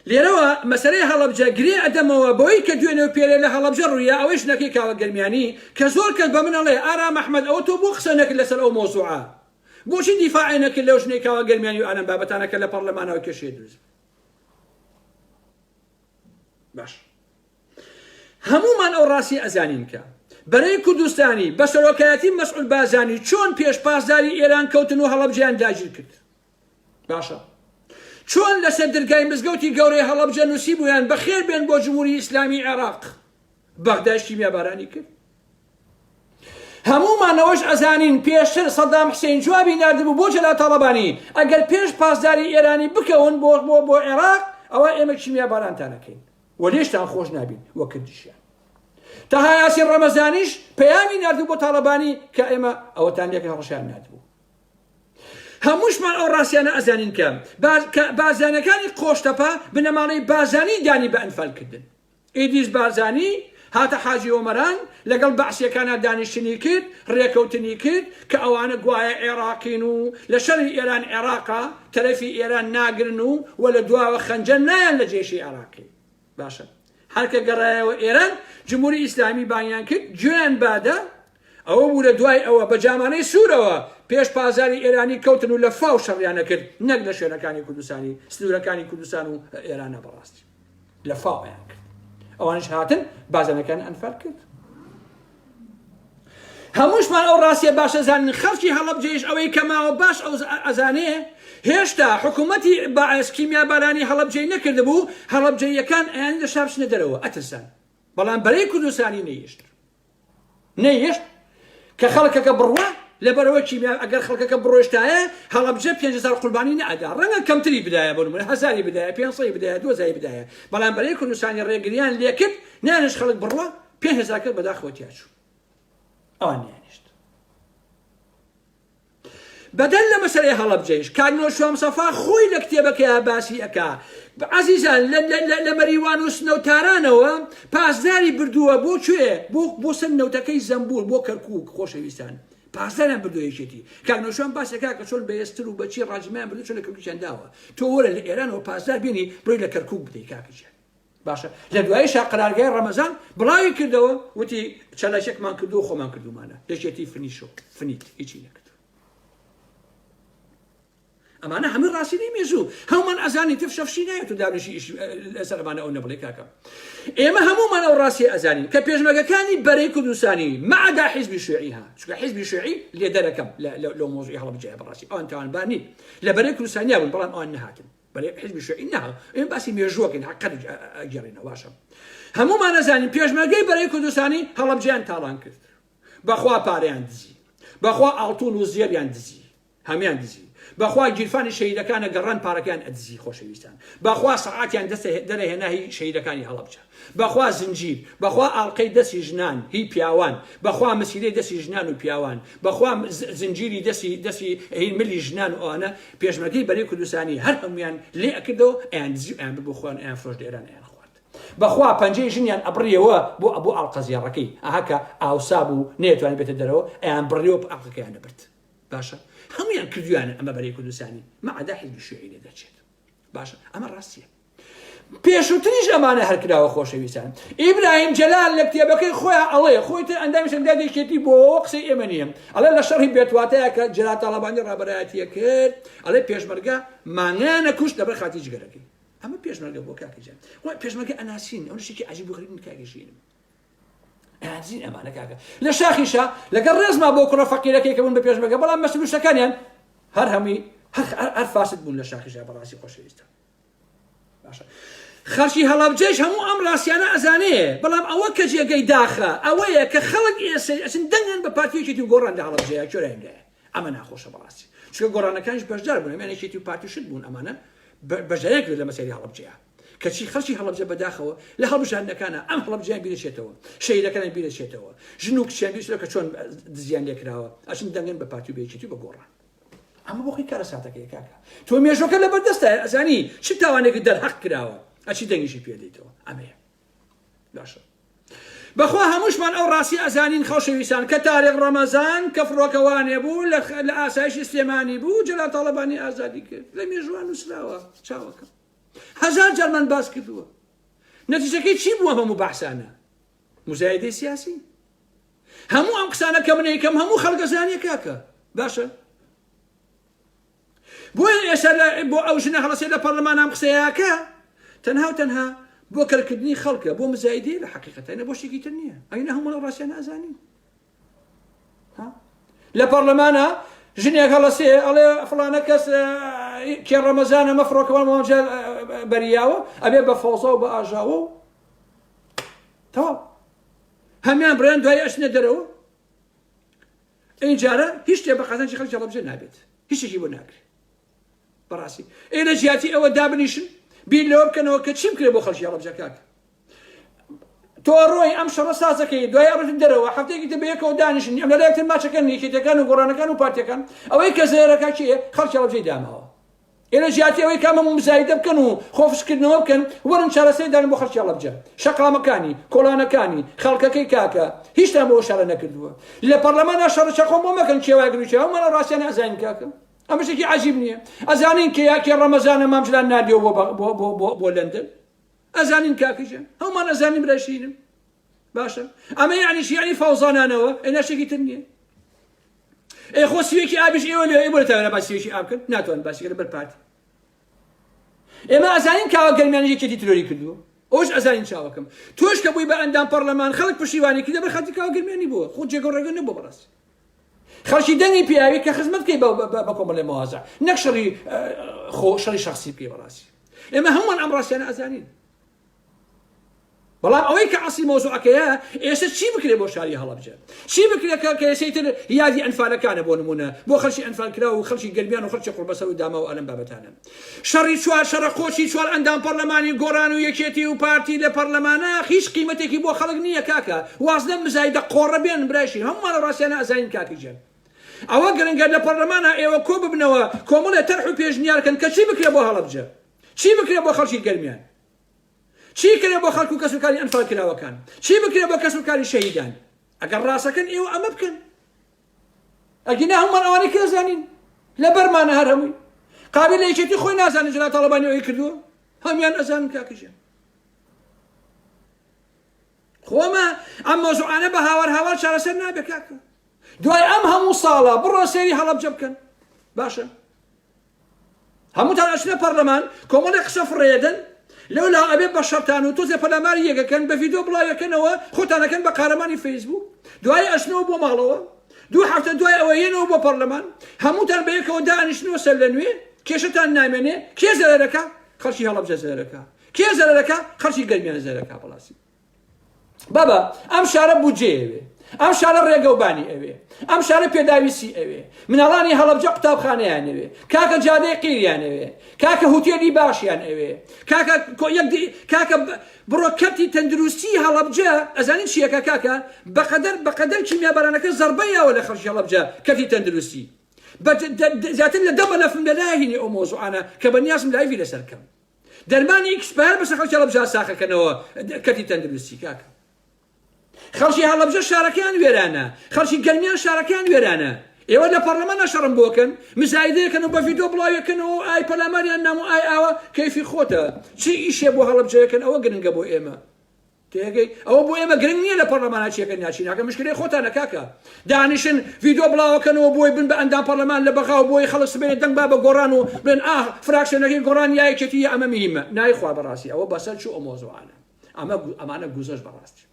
لێرەوە مەسەلەی هەڵەبجە گرێ ئەدەمەوە بۆی کە دوێنێ پێرێ لە هەڵەبجە ڕوویە ئەوەیش نەکەی کاوە گەرمیانی کە زۆر کەس بە منەڵێ ئارام ئەحمەد ئەوە تۆ بۆ قسە نەکرد لەسەر ئەو مۆزوعە بۆچی دیفاعی نەکرد لەو ژنەی کاوە گەرمیانی و ئالەم بابەتانەکە لە پەرلەمانەوە کێشەیە دروست باش هەمومان ئەو ڕاستی ئەزانین کە بەرەی کوردستانی بە سەرۆکایەتی مەسعود بازانی چۆن پێش پاسداری ئێران کەوتن و هەڵەبجەیان داگیر کرد باشە چۆن لەسەر دەرگای مزگەوتی گەورەی هەڵەبجە نووسی بوویان بەخێر بێن بۆ جمهوری ئیسلامی عێراق بەغداد شیمیابارانی کرد هەمومانەوەش ئەزانین پێشتر سەدام حوسێن جوابی ناردبوو بۆ جەلا تاڵەبانی ئەگەر پێش پاسداری ئێرانی بکەون بۆ عێراق ئەوە ئێمە شیمیابارانتانەکەین و لێشتان خۆش نابین وە کردیشیان تەها یاسین ڕەمەزانیش پەیامی ناردوو بۆ تاڵەبانی کە ئێمە ئەوەتان لێکە ڕەشیان ناتبوو هەمووشمان ئەو ڕاستیانە ئەزانین کە بازانەکانی قۆشتەپە بنەماڵەی بازانی دانی بە ئەنفالکردن ئیدیس بازانی هاتە حاجی ئۆمەران لەگەڵ بەعسیەکانە دانیشتنی کرد ڕێکەوتنی کرد کە ئەوانە گوایە عێراقین و لە شەڕی ئێران عێراقا تەرەفی ئێران ناگرن و لە دواوە خەنجەر نایان لە جێشی عێراقی باشە هەرکە گەڕایەوە ئێران جمهوری ئیسلامی بانیان کرد گوێیان بادە ئەوە بوو لە دوای ئەوە بە جامانەی سوورەوە پێش پازاری ئێرانی کەوتن و لە فاو شەڕیانە کرد نەک لە شوێنەکانی کوردستانی سنوورەکانی کوردستان و ئێرانە بەڕاستی لە فاویان کرد ئەوانش هاتن بازانەکان ئەنفال کرد هەمووشمان ئەو ڕاستیە باشە زانین خەڵکی هەڵەبجەیش ئەوەی کەماوە باش ئەو ئەزانێ هێشتا حکوومەتی باعث کیمیابارانی هەڵەبجەی نەکرده بوو هەڵەبجەیەکان ئەیان لە شابچنە دەرەوە ئەترسان بەڵام بەرەی کوردستانی نەیشت کە خەڵکەکە بڕوە لەبەرەوە کیمیا ئەگەر خەڵکەکە بڕۆشتایە هەڵەبجە 5,000 قوربانی نەئەدا ڕەنگە کەمتری بدایە بۆ نمونە 1,000 بدایە 500 بدایە 2,000 بدایە بەڵام بەرەی کوردستانی ڕێگریان لێکرد نانش خەڵک بڕوە 5,000 کرد بەداخەوە چوو ئەوان نیانیشت بەدەل لە مەسەلەی هەڵەبجەیش کاگنۆ شوام سەفا خۆی لە کتێبەکەیە باسی ئەکا عەزیزان لە مەریوان و سنەوتارانەوە پاسداری بردووە بۆ کوێ بۆ سنەوتەکەی زەمبول بۆ کەرکووک خۆشەویستان پاسداریان بردووە یەکێتی کاگنۆ شوام باسەکە کە چۆن بەهێزتر و بەچی ڕاجمیان بردوو چۆن لە کەرکووکیان داوە تۆ وەرە لە ئێرانەوە پاسدار بینی بڕۆی لە کەرکووک بدەی کاکەجیان باشە لە دواییشا قەرارگای ڕەمەزان بڵاوی کردەوە وتی چەلەشێکمان کردو و خۆمان کردومانە یەکێتی فنیت هیچی نەکرد ئەمانە هەموو ڕاستی مێژوو هەمومان ئەزانی تفشەفشی نایێت و دابنیشی لەسەر ئەمانە ئەو نەبڵێ کاکە ئێمە هەمومان ئەو ڕاستی ئەزانین کە پێشمەرگەکانی بەرەی کوردستانی مەعەدا حیزبی شیوعیها چونکە حیزبی شیوعی لێ دەرەکەم لەو مۆزوعی هەڵبجەیە بەڕاستی ئەوان تاوانبار نین لە بەرەی کوردستانیا بوون بەڵام ئەوان نەهاتن بەرەی حیزبی شیوعی نەهات ئێمە باسی مێژووەکەین حەقەت ئەگەڕێنەوە باشە هەمومان ئەزانین پێشمەرگەی بەرەی کوردستانی هەڵبجەیان تاڵان کرد بەخوا پارەیان دزی بەخوا ئاڵتون و زێریان دزی هەمیان دزی بەخوا گیرفانی شەهیدەکانە گەڕان پارەکان ئەدزی خۆشەویستان بەخوا سەعاتیان دەرەهێنا هی شەهیدەکانی هەڵەبجە بەخوا زنجیر بەخوا ئاڵقەی دەستی ژنان هی پیاوان بەخوا مەسیلەی دەستی ژنان و پیاوان بەخوا زنجیری دەستی هی ملی ژنان و ئەوانە پێشمەرگەی بەرەی کوردستانی هەر هەمویان لێ ئەکردەوە ئەیان دزی ئەیان بخۆن ئەیان فرۆش دێران ئەیان خوارد بەخوا پەنجەی ژنیان ئەبڕیەوە بۆ ئاڵقەزیێڕەکەی ئاهاکە ئاوسا بوو نێتوانێت بێتە دەرەوە ئەیان بڕیەوە ئاڵقەکەیان دەبرد باشە هەمویان کردویانە ئەمە بەرەی کوردستانی مەعەدا حیزبی شیوعی لێ دەچێت باشە ئەمە ڕاستیە پێشووتریش ئەمانە هەرکراوە خۆشەویستان ئیبراهیم جەلال لە کتێبەکەی خۆیان ئەڵێ خۆی تر ئەندامی شەنگادێکێتی بۆ قسەی ئێمە نییە ئەڵێ لە شەڕی بێتواتەیە کە جەلال تاڵەبانی ڕابەرایەتیە کرد ئەڵێ پێشمەرگە مانگانە کوشت لەبەر خاتی جگەرەکەی ئەمە پێشمەرگە بۆ کاکەجان پێشمەرگە ئەناسین ئەو شتێکی عەجیب و غەریب کاکەژینم ئەناسین ئەمانە کاکە لە شاخیشە لەگەڵ ڕێزما بۆ کوڕە فەقیرەکەی کە بوون بە پێشمەرگە بەڵام مەسلوشەکانیان هەر هەمووی هەر فاسد بوون لە شاخیشە بەڕاستی خۆشەویستە باشە خەڵکی هەڵەبجەش هەموو ئەم ڕاستیانە ئەزانەیە بەڵام ئەوە کە جێگەی داخە ئەوەیە کە خەڵک ئێسن دەنگن بە پارتیەکێتی و گۆڕان لە هەڵەبجەیە جۆرەیەندایە ئەمە ناخۆشە بەڕاستی چونکە گۆڕانەکانیش بەشدار بوون ئەمانێکێتی و پارتیشت بوون ئەمانە بەشدارێک لە مەسەری هەڵەبجەیە کەچی خەڵکی هەڵەبجە بەداخەوە لە هەڵبژاندنەکانە ئەم هەڵەبجەیان بیرەچێتەوە شەهیدەکانیان بیرەچێتەوە ژن و کچیان بیرەچێتەوە کە چۆن دزیان لێکراوە ئەچن دەنگن بە پارتی و بەیەکێتی و بە گۆڕان ئەمە بۆ خۆی کارە ساتەکەی کاکە تۆ مێژۆکە لەبەردەستە ئەزانی چ تاوانێکی دەرحەق کراوە ئەچی دەنگیشی پێدەیتەوە ئەمەیە باشە بەخوا هەمووشمان ئەو ڕاستی ئەزانین خۆشەویستان کە تاریخ ڕەمەزان کە فڕۆکەوانێ بوو لە ئاسایشی سلێمانی بوو جەلال تاڵەبانی ئازادی کرد لە مێژوان نووسراوە چاوەکە هەزار جارمان باس کردووە نەتیجەکەی چی بووە هەموو بەحسانە مزایدەی سیاسی هەموو ئەم قسانە کە منەیەکەم هەموو خەڵک ئەزانیە کاکە باشە بۆیە ئێستا بۆ ئەو ژنە هەڵەسێت لە پەرلەمان ئەم قسەیەکە تەنها بۆ کەرکردنی خەڵکە بۆ مزایدەی لە حەقیقەتەنە بۆ شتێکی تر نییە ئەینە هەموو لەو ڕاستیانە ئەزانین لە پەرلەمانە ژنێک هەڵەسێ ئەڵێ فڵانە کەس کێ ڕەمەزانە مەفرۆکەوە مامەجال بەریاوە ئەبێ بە فەوزە و بە ئاژاوە و تەواو هەمیان بڕیان دوای ئەچنە دەرەوە ئینجارە هیچ شتێ بە قازانجی خەڵکی هەڵەبجە نابێت هیچ شتێکی بۆ ناکرێت بەڕاستی ئێرە جیاتی ئەوە دابنیشن بیر لەوە بکەنەوە کە چیم کرێ بۆ خەڵکی هەڵەبجە کاکە تۆ ڕۆی ئەم شەڕە سازەکەی دوای ئەڕێت دەرەوە هەفتەیەکی تر بەیەکەوە دانیشن ئەم لەلایەکتر ماچەکەن یەکێتەکان و گۆڕانەکان و پارتیەکان ئەوەی کە زێرەکە چییە خەڵکی هەڵەبجەی داماوە ئێرە جیاتی ئەوەی کامە مزایدە بکەن و خۆفشکردنەوە بکەن وەرن چارەسەری دانن بۆ خەڵکی هەڵەبجە شەقامەکانی کۆڵانەکانی خەڵکەکەی کاکە هیچتان بۆ شارە نەکردووە لە پەرلەمانە شەڕ چەقۆم بۆ مەکەن کێوای گروچە ئەومانە ڕاستیانە ئەزانین کاکە ئەمە شتێکی عەجیب نییە ئەزانین کە یاکێ ڕەمەزانە مامجلان نادیەوە بۆ لەندن ئەزانین کاکەجان هەمومان ئەزانین براشینم باشە ئەمە یعنی چی یعنی فەوزانانەوە ئەینا شتێکی تر نییە ئێ خۆ سیوێکی ئابیش ئێوە لێ ئێ بۆ لەتاوێنە باسی سیوێکی ئاب بکەن ناتوانن باسیکە لەبەر پارتی ئێمە ئەزانین کاوە گەرمیانی یەکێتی ترۆری کردووە ئەوش ئەزانین چاوەکەم تۆش کە بووی بە ئەندام پەرلەمان خەڵک پشتیوانی کردە بەر خاتی کاوە گەرمیانی بووە خۆ جێگەڕێگە نەبووە بەڕاستی خەڵکی دەنگی پیاوی کە خزمەت بکەی بە کۆمەڵێ مەوازە نەک شەڕی شەخسی بکەی بەڕاستی ئێمە هەمووان ئەم ڕاستیانە ئەزانین بەڵام ئەوەی کە ئەسڵی مۆزوعەکەیە ئێستا چی بکرێ بۆ شاری هەڵەبجە چی بکرێ کە ئێسەی تر یادی ئەنفالەکانە بۆ نمونە بۆ خەڵکی ئەنفالکرا و خەڵکی گەرمیان و خەڵکی قوربەسەر و داما و ئەلەم بابەتانە شەڕی چوار شەڕە قۆچی چوار ئەندام پەرلەمانی گۆڕان و یەکێتی و پارتی لە پەرلەمانە هیچ قیمەتێکی بۆ خەڵک نییە کاکە وازدە مزایدە قۆڕە بێن برایشی هەمووان ڕاستیانە ئەزانین کاکیجان ئەوە گرنگە لە پەرلەمانە ئێوە کۆ ببنەوە کۆمەڵێ تەرح و پێشنیارکەن کە چی بکرێ بۆ هەڵەبجە چی بکرێ بۆ خەڵکی گەرمیان چی کرێ بۆ خەڵک و کەسوکاری ئەنفال کراوەکان چی بکرێ بۆ کەسوکاری شەهیدان ئەگەر ڕاستەکەن ئێوە ئەمە بکەن ئەگینا هەمومان ئەوانەی کە ئەزانین لە بەرمانە هەر هەمووی قابل لە یەکێتی خۆی نازانین جەلال تاڵەبانی ئەوەی کردووە هەمویان ئەزانن کاکەژیان خۆمە ئەم مۆزوعانە بە هاوار چارەسەر نابێ کاکە دوای ئەم هەموو ساڵە بڕۆ سێری هەڵەبجە بکەن باشە هەمووتان ئەچنە پەرلەمان کۆمەڵێک قسە فڕێدەن لەولا ئەبێ بە شەرتان و تۆزێ پەرلەمانی یەکەکەن بە ڤیدیۆ بڵاوەکەنەوە خۆتانەکەن بە قارەمانی فەیسبوک دوای ئەچنەوە بۆ ماڵەوە 2 هەفتە دوای ئەوە یەنەوە بۆ پەرلەمان هەمووتان بە یەکەوە دانیشتنەوە سەر لە نوێ کێشتان نامێنێ کێ زەرەرەکە خەڵکی هەڵەبجە زەرەرەکە کێ زەرەرەکە خەڵکی گەرمیان زەرەرەکە بەڵاستی بابا ئەم شارە بودجێ ئەوێ ئەم شارە ڕێگەوبانی ئەوێ ئەم شارە پێداویستی ئەوێ مناڵانی هەڵەبجە قوتابخانەیان ئەوێ کاکە جادەی قیریان ئەوێ کاکە هوتێلی باشیان ئەوێ کاکە بڕۆکەتی تەندروستی هەڵەبجە ئەزانین چیەکە کاکە بەقەدەر کیمیابارانەکە زەربەیەوە لە خەڵکی هەڵەبجە کەتی تەندروستی زیاتر لە 10 مەلەفم لەلایهینی ئەو مۆزوعانە کە بەنیازم لایڤی لەسەرکەم دەرمانی ئیکسپایەر بەسەر خەڵکی هەڵەبجە ساخەکەنەوە کەتی تەندروستی کاکە خەڵکی هەڵەبجە شارەکەیان وێرانە خەڵکی گەرمیان شارەکەیان وێرانە ئێوە لە پەرلەمانە شەڕم بۆکەن مزایدەیەکەن و بە ڤیدیۆ بڵاویەکەنەوە ئای پەرلەمانیان نام و ئای ئاوە کەیفی خۆتە چی ئیشێ بۆ هەڵەبجەکەن ئەوە گرنگە بۆ ئێمە تێگەی ئەوە بۆ ئێمە گرنگ نییە لە پەرلەمانە چیەکە ناچیناکە مشکلەی خۆتانە کاکە دانیشن ڤیدیۆ بڵاوەکەنەوە بۆی بن بە ئەندام پەرلەمان لە بەغاو بۆی خەڵک بێنێت دەنگ با بە گۆڕان و بن فراکشنەکەی گۆڕان یایەکێتی ئەمە میهمە نایخوا بەڕاستی ئەوە بەسەر چوو ئەو مۆزوعانە ئەمانە گوزەش بەڕاستی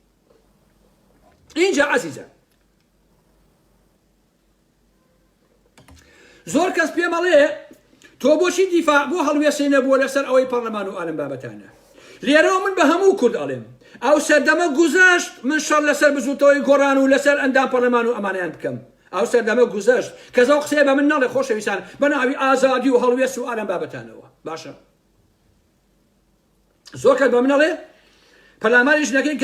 اینجا عزیزە زۆر کەس پێم ئەڵێ تۆ بۆچی دیفاع بۆ هەڵوێستێنە بووە لەسەر ئەوەی پەرلەمان و ئالم بابەتانە لێرەوە من بە هەموو کورد ئەڵێم ئەو سەردەمە گوزەشت من شەڕ لەسەر بزوتەوەی گۆڕان و لەسەر ئەندام پەرلەمان و ئەمانیان بکەم ئەو سەردەمە گوزەشت کەس ئەو قسەیە بە من ناڵێ خۆشەویستان بە ناوی ئازادی و هەڵوێست و ئالم بابەتانەوە باشە زۆر کەس بە من ئەڵێ پەرلەمانی ژنەکەی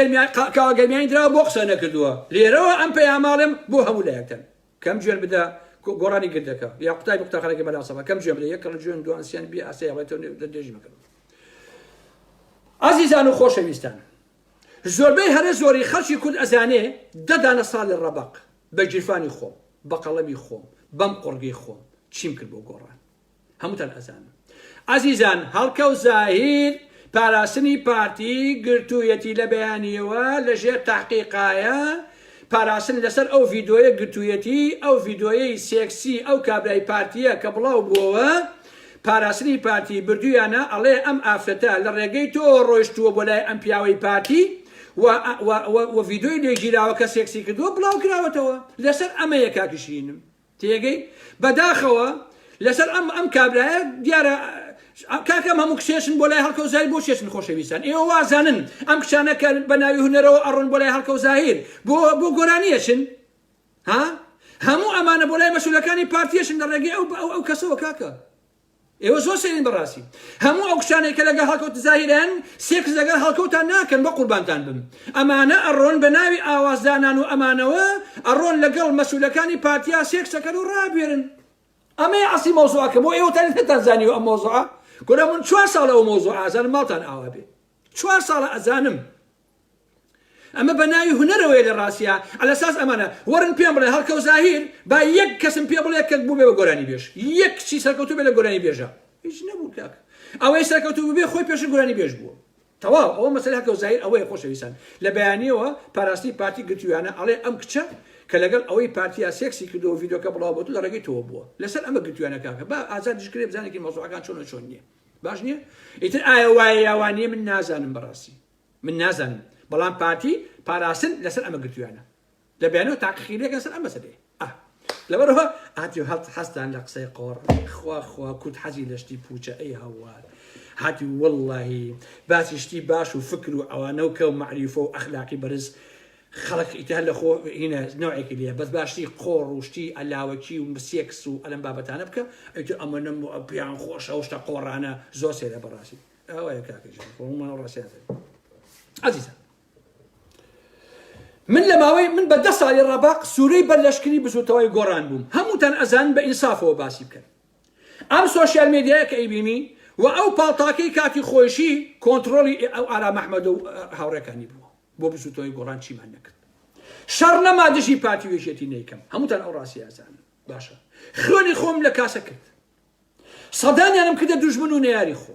گەرمیانی درا بۆ قسە نەکردووە لێرەوە ئەم پەیاماڵێم بۆ هەموو لایەکتن کەم جوێن بدە گۆڕانی گردەکە یا قوتای قوتابخانەکەی بەلاسەوە کەم جوێن بدە یەک جوێن دوانسیان بی ئاسەیەڵێتەوە دەژی مەکەن عزیزان و خۆشەویستان زۆربەی هەرە زۆری خەڵکی کورد ئەزانێ دەدانە ساڵی ڕەبەق بە گیرفانی خۆم بە قەڵەمی خۆم بەم قۆرگەی خۆم چیم کرد بۆ گۆڕان هەمووتان ئەزانن عزیزان هەڵکە و زاهیر پاراستنی پارتی گرتوویەتی لە بەیانیەوە لەژێر تاحقیقایە پاراستن لەسەر ئەو ڤیدۆیە گرتوویەتی ئەو ڤیدۆیەی سێکسی ئەو کابرای پارتیە کە بڵاو بووەوە پاراستنی پارتی بردویانە ئەڵێ ئەم ئافرەتە لە ڕێگەی تۆ ڕۆیشتووە بۆ لای ئەم پیاوەی پارتی و ڤیدۆی لێگیراوە کە سێکسی کردووە بڵاو کراوەتەوە لەسەر ئەمەیە کاکشینم تێگەی بەداخەوە لەسەر ئەم کابرایە دیارە کاکەم هەموو کشێشن بۆ لای هەڵکە و زاهیر بۆ چێشن خۆشەویستان ئێوە وازانن ئەم کچانە کە بە ناوی هونەرەوە ئەڕۆن بۆ لای هەڵکە و زاهیر بۆ گۆرانیەشن هەموو ئەمانە بۆ لای مەسئولەکانی پارتیەشن لە ڕێگەی ئەو کەسەوە کاکە ئێوە زۆر سێنین بەڕاستی هەموو ئەو کشانێک کە لەگەڵ هەڵکەوت زاهیران سێکس لەگەڵ هەڵکەوتان ناکەن بە قوربانتان بم ئەمانە ئەڕۆن بە ناوی ئاوازدانان و ئەمانەوە ئەڕۆن لەگەڵ مەسئولەکانی پارتیا سێکسەکەن و ڕابێرن ئەمەیە ئەسی مۆزوعەکە بۆ ئێوەتان هێتان زانیوە ئەم مۆزوعە گۆرە من 4 ساڵە ئەو مۆزوع ئازانم ماڵتان ئاوا بێ 4 ساڵە ئەزانم ئەمە بە ناوی هونەرەوەی لە ڕاستیە ئەلەساس ئەمانە وەرن پێم بڵێ هەڵکە و زاهیر با یەک کەسم پێ بڵێ کە بوو بێ بە گۆرانی بێژ یەک چی سەرکەوتوو بێ لە گۆرانی بێژە هیچ نەبوو کاک ئەوەی سەرکەوتوو بێ خۆی پێشن گۆرانی بێژ بووە تەواو ئەوە مەسەلەی هەڵکە و زاهیر ئەوەیە خۆشەویستان لە بەیانیەوە پاراستی پارتی گرتوویانە ئەڵێ ئەم کچە کە لەگەڵ ئەوەی پارتیا سێکسی کردەوە ڤیدۆکە بڵاو بۆت لە ڕێگەی تۆ بووە لەسەر ئەمە گرتوویانە کاکە با ئازاد دیشکرێ بزانێکی مۆزوعەکان چۆن نییە باش نییە ئیتر ئایا وایە یاوانیە من نازانم بەڕاستی من نازانم بەڵام پارتی پاراستن لەسەر ئەمە گرتوویانە لە بەیانەوە تاقیقیلێک لەسەر ئەمە سەدێ لەبەرەوە هاتی هەستان لە قسەی قۆڕ خوا کورد حەزی لە شتی پوچە ئەی هەوار هاتی وەڵڵاهی باسی شتی باش و فکر و ئەوانە و کە و معریفە و ئەخلاقی بەرز خەڵک ئیتر لە خۆ هینە نوعێکی لێ بەس باشتی قۆڕ و شتی ئەلاوەکی و سێکس و ئەلەم بابەتانە بکە ئەیتر ئەمە نەم پیان خۆشە و شتە قۆڕانە زۆر سێرە بەڕاستی ئەوەیە کاکەژمان ڕاستیان عزیزە من لە ماوەی من بە 10 ساڵی ڕەباق سوورەی بەرلەشکری بزوتەوەی گۆڕان بووم هەمووتان ئەزان بە ئینسافەوە باسی بکەن ئەم سۆشیال میدیایە کە ئەیبینی و ئەو پاڵتاکەی کاتی خۆشی کۆنتڕۆلی ئەو ئارام ئەحمەد و هاوڕێکانی بووە بۆ بزوتەوەی گۆڕان چیمان نەکرد شەڕ نەما دژی پارتی وێژێتی نەیکەم هەمووتان ئەو ڕاستی ئازانن باشە خوێنی خۆم لە کاسە کرد سەدانیانم کردە دوژمن و نەیاری خۆ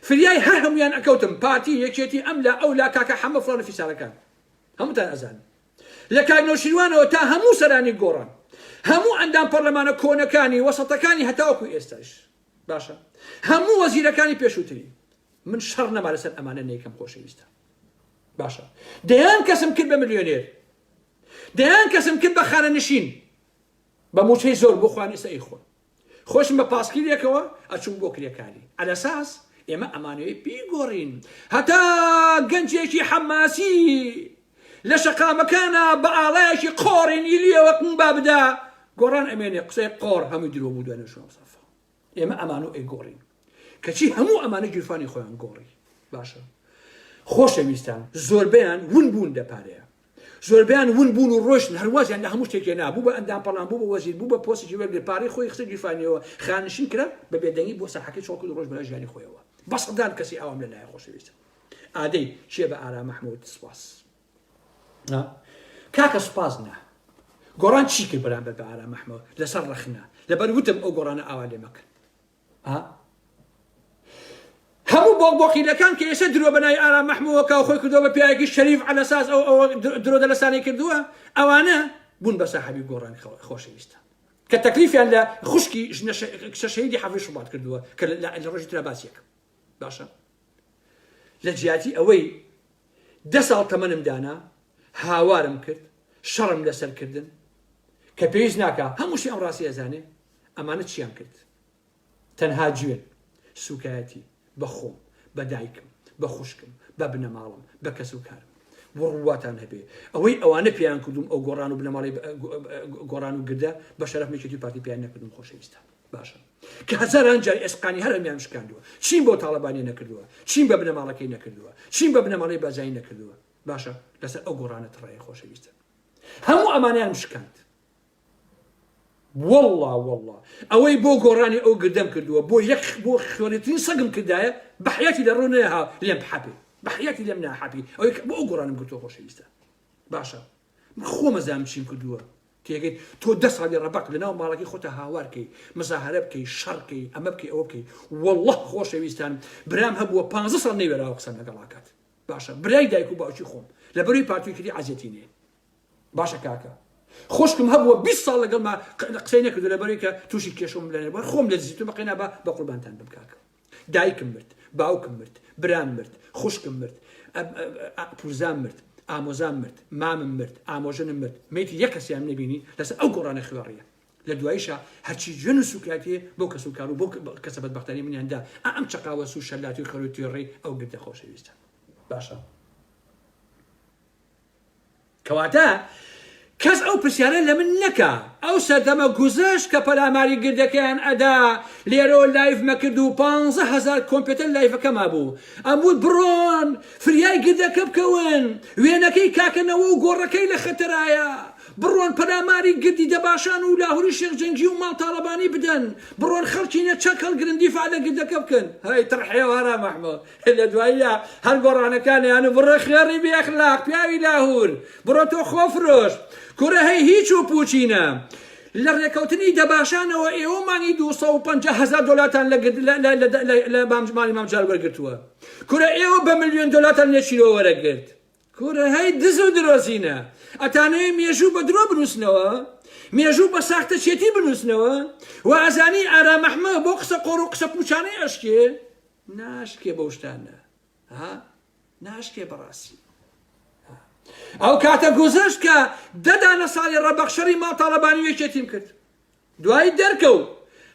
فریای هەر هەمویان ئەکەوتم پارتی یەکێتی ئەم لا ئەو لا کاکە حەمە فڵانە فیساڵەکان هەمووتان ئەزانن لە کاکنەوشیروانەوە تا هەموو سەرانی گۆڕان هەموو ئەندام پەرلەمانە کۆنەکانی وەسەتەکانی هەتاوەکو ئێستاش باشە هەموو وەزیرەکانی پێشووتری من شەڕ نەما لەسەر ئەمانە نەیەکەم خۆشەویستە باشە دەیان کەسم کرد بە ملیۆنێر دەیان کەسم کرد بە خانەنشین بە موچەی زۆر بۆ خوان ئێستا ئەی خۆن خۆشم بە پاسکیلێکەوە ئەچوم بۆ کرێکاری ئەلەساس ئێمە ئەمانەوەی پیگۆڕین هەتا گەنجێکی حەماسی لە شەقامەکانە بە ئاڵایەکی قۆڕین ئیلیەوەکم با بدا گۆڕان ئەمێنێ قسەی قۆڕ هەمووی درۆ بوو دوێنێ شۆ سەفا ئێمە ئەمانە ئەی گۆڕین کەچی هەموو ئەمانە گیرفانی خۆیان گۆڕی باشە خۆشەویستان زۆربیان ون بوون دەپارەیە زۆربیان ون بوون و ڕۆشن هەروازیان لە هەموو شتێکی نابوو بە ئەندام پەڵام بوو بە وەزیر بوو بە پۆستێکی وەرگرت پارەی خۆی خستە گیرفانیەوە خانشین کرا بە بێدەنگی بۆ سەرحەکەی چۆڵ کرد ڕۆژ بەلای ژیانی خۆیەوە بەسەدان کەسی ئەوام لەلایە خۆشەویستە ئادەی چێ بە ئارام محمود سپاس کاکە سپاس نا گۆڕان چی کرد بەرامبەر بە ئارام محمود لەسەر ڕەخنا لەبەر وتم ئەو گۆڕانە ئاوا لێ مەکەن هەموو بۆقبۆقیلەکان کە ئێستا درۆ بەنای ئارام محمودەوە کاو خۆی کردەوە بە پیاوێکی شەریف عەلە ئەساس ئەو درۆ دەلەسانی کردووە ئەوانە بوون بە ساحەبی گۆڕانی خۆشەویستە کە تەکلیفیان لە خوشکی شەهیدی حەفیظ شوبات کردووە کە لە ڕۆژی ترا باسیەکەم باشە لە جیاتی ئەوەی 10 ساڵ تەمەنم دانا هاوارم کرد شەڕم لەسەرکردن کە پێویست ناکە هەمووشی ئەم ڕاستی ئەزانێ ئەمانە چیان کرد تەنها گوێن سوکایەتی بە خۆم بە دایکم بە خوشکم بە بنەماڵم بە کەس و کارم بۆ ڕواتان هەبێ ئەوەی ئەوانە پێیان کردوم ئەو گۆڕان و بنەماڵی گۆڕان و گردە بە شەرەف مێکێتی پارتی پێیان نەکردوم خۆشەویستە باشە کە هەزاران جاری ئەسقانی هەر ئەمیان شکاندووە چین بۆ تاڵەبانی نەکردووە چین بە بنەماڵەکەی نەکردووە چین بە بنەماڵی بازایی نەکردووە باشە لەسەر ئەو گۆڕانە ڕێی خۆشەویستە هەموو ئەمانیان شکاند والله ئەوەی بۆ گۆڕانی ئەو گردەم کردووە بۆ خوێنێترین سەگم کردایە بە حیاتی لە ڕوو نەها لێم بحەپێ بە حیاتی لێم ناحەپی ئەوەی بۆ ئەو گۆڕانم کردووە خۆشەویستە باشە خۆمەزانم چیم کردووە تێگەیت تۆ 10 ساڵی ڕەبەق لەناو ماڵەکەی خۆتە هاوارکەی مەزاهرە بکەی شەڕکەی ئەمە بکەی ئەوە بکەی والله خۆشەویستان برام هەبووە 15 ساڵ نەیوێراوە قسەم لەگەڵاکات باشە برای دایک و باوکی خۆم لەبەروی پارتی کردی عەزیەتی نییە باشە کاکە خوشکم هەبووە 20 ساڵ لەگەڵما قسەی نەکردو لەبەرەوەی کە تووشی کێشەم لەنێ بەر خۆم لە دزیتو بەقینا بە قوربانتان بم کاکە دایکم مرد باوکم مرد برام مرد خوشکم مرد پوزام مرد ئامۆزام مرد مامم مرد ئامۆژنم مرد مێتی یەک کەسیان نەبینی لەسەر ئەو گۆڕانە خوێڕیە لە دواییشە هەرچی جوێن و سوکاتێ بۆ کەس و کار و بۆ کەسە بەدبەختانی منیاندا ئەم چقاوە سو شەلاتی و خەروتی ڕێی ئەو گردە خۆشەویستە باشە کەواتە کەس ئەو پرسیارە لە من نەکا ئەو سەردەمە گوزەشت کە پەلاماری گردەکەیان ئەدا لێرەوە لایف مەکرد و 15,000 کۆمپیوتەر لایفەکەما بوو ئەموو بڕۆن فریای گردەکە بکەون وێنەکەی کاکەنەوە و گۆڕەکەی لە خەتەرایە بڕۆن پەلاماری گردی دەباشان و لاهوری شێخ جەنگی و ماڵ تاڵەبانی بدەن بڕۆن خەڵکینە چەک هەڵگرن دیفاع لە گردەکە بکەن هەی تەرحێوە ئارام محمود لە دواییە هەر گۆڕانەکانیان بڕۆ خێڕی بێخلاق پیاوی لاهور بڕۆ تۆ خۆفرۆش کورە هەی هیچ و پوچینە لە ڕێکەوتنی دەباشانەوە ئێوەمانی 250,000 دۆلارتان لە ماڵی مامجار وەرگرتووە کورە ئێوە بە ملیۆن دۆلارتان لێچینەوە وەرەگرت کورە هەی دز و درۆزینە ئەتانەیە مێژوو بە درۆ بنووسنەوە مێژوو بە ساختە چێتی بنووسنەوە و ئازانی ئارام محمود بۆ قسە قۆڕ و قسە پوچانەی ئەشکێ ناشکێ بەو شتانە ناشکێ بەڕاستی ئەو کاتە گوزەشت کە دەدانە ساڵی ڕەبەق شەڕی ماڵ تاڵەبانی وێکێتیم کرد دوایی دەرکەوت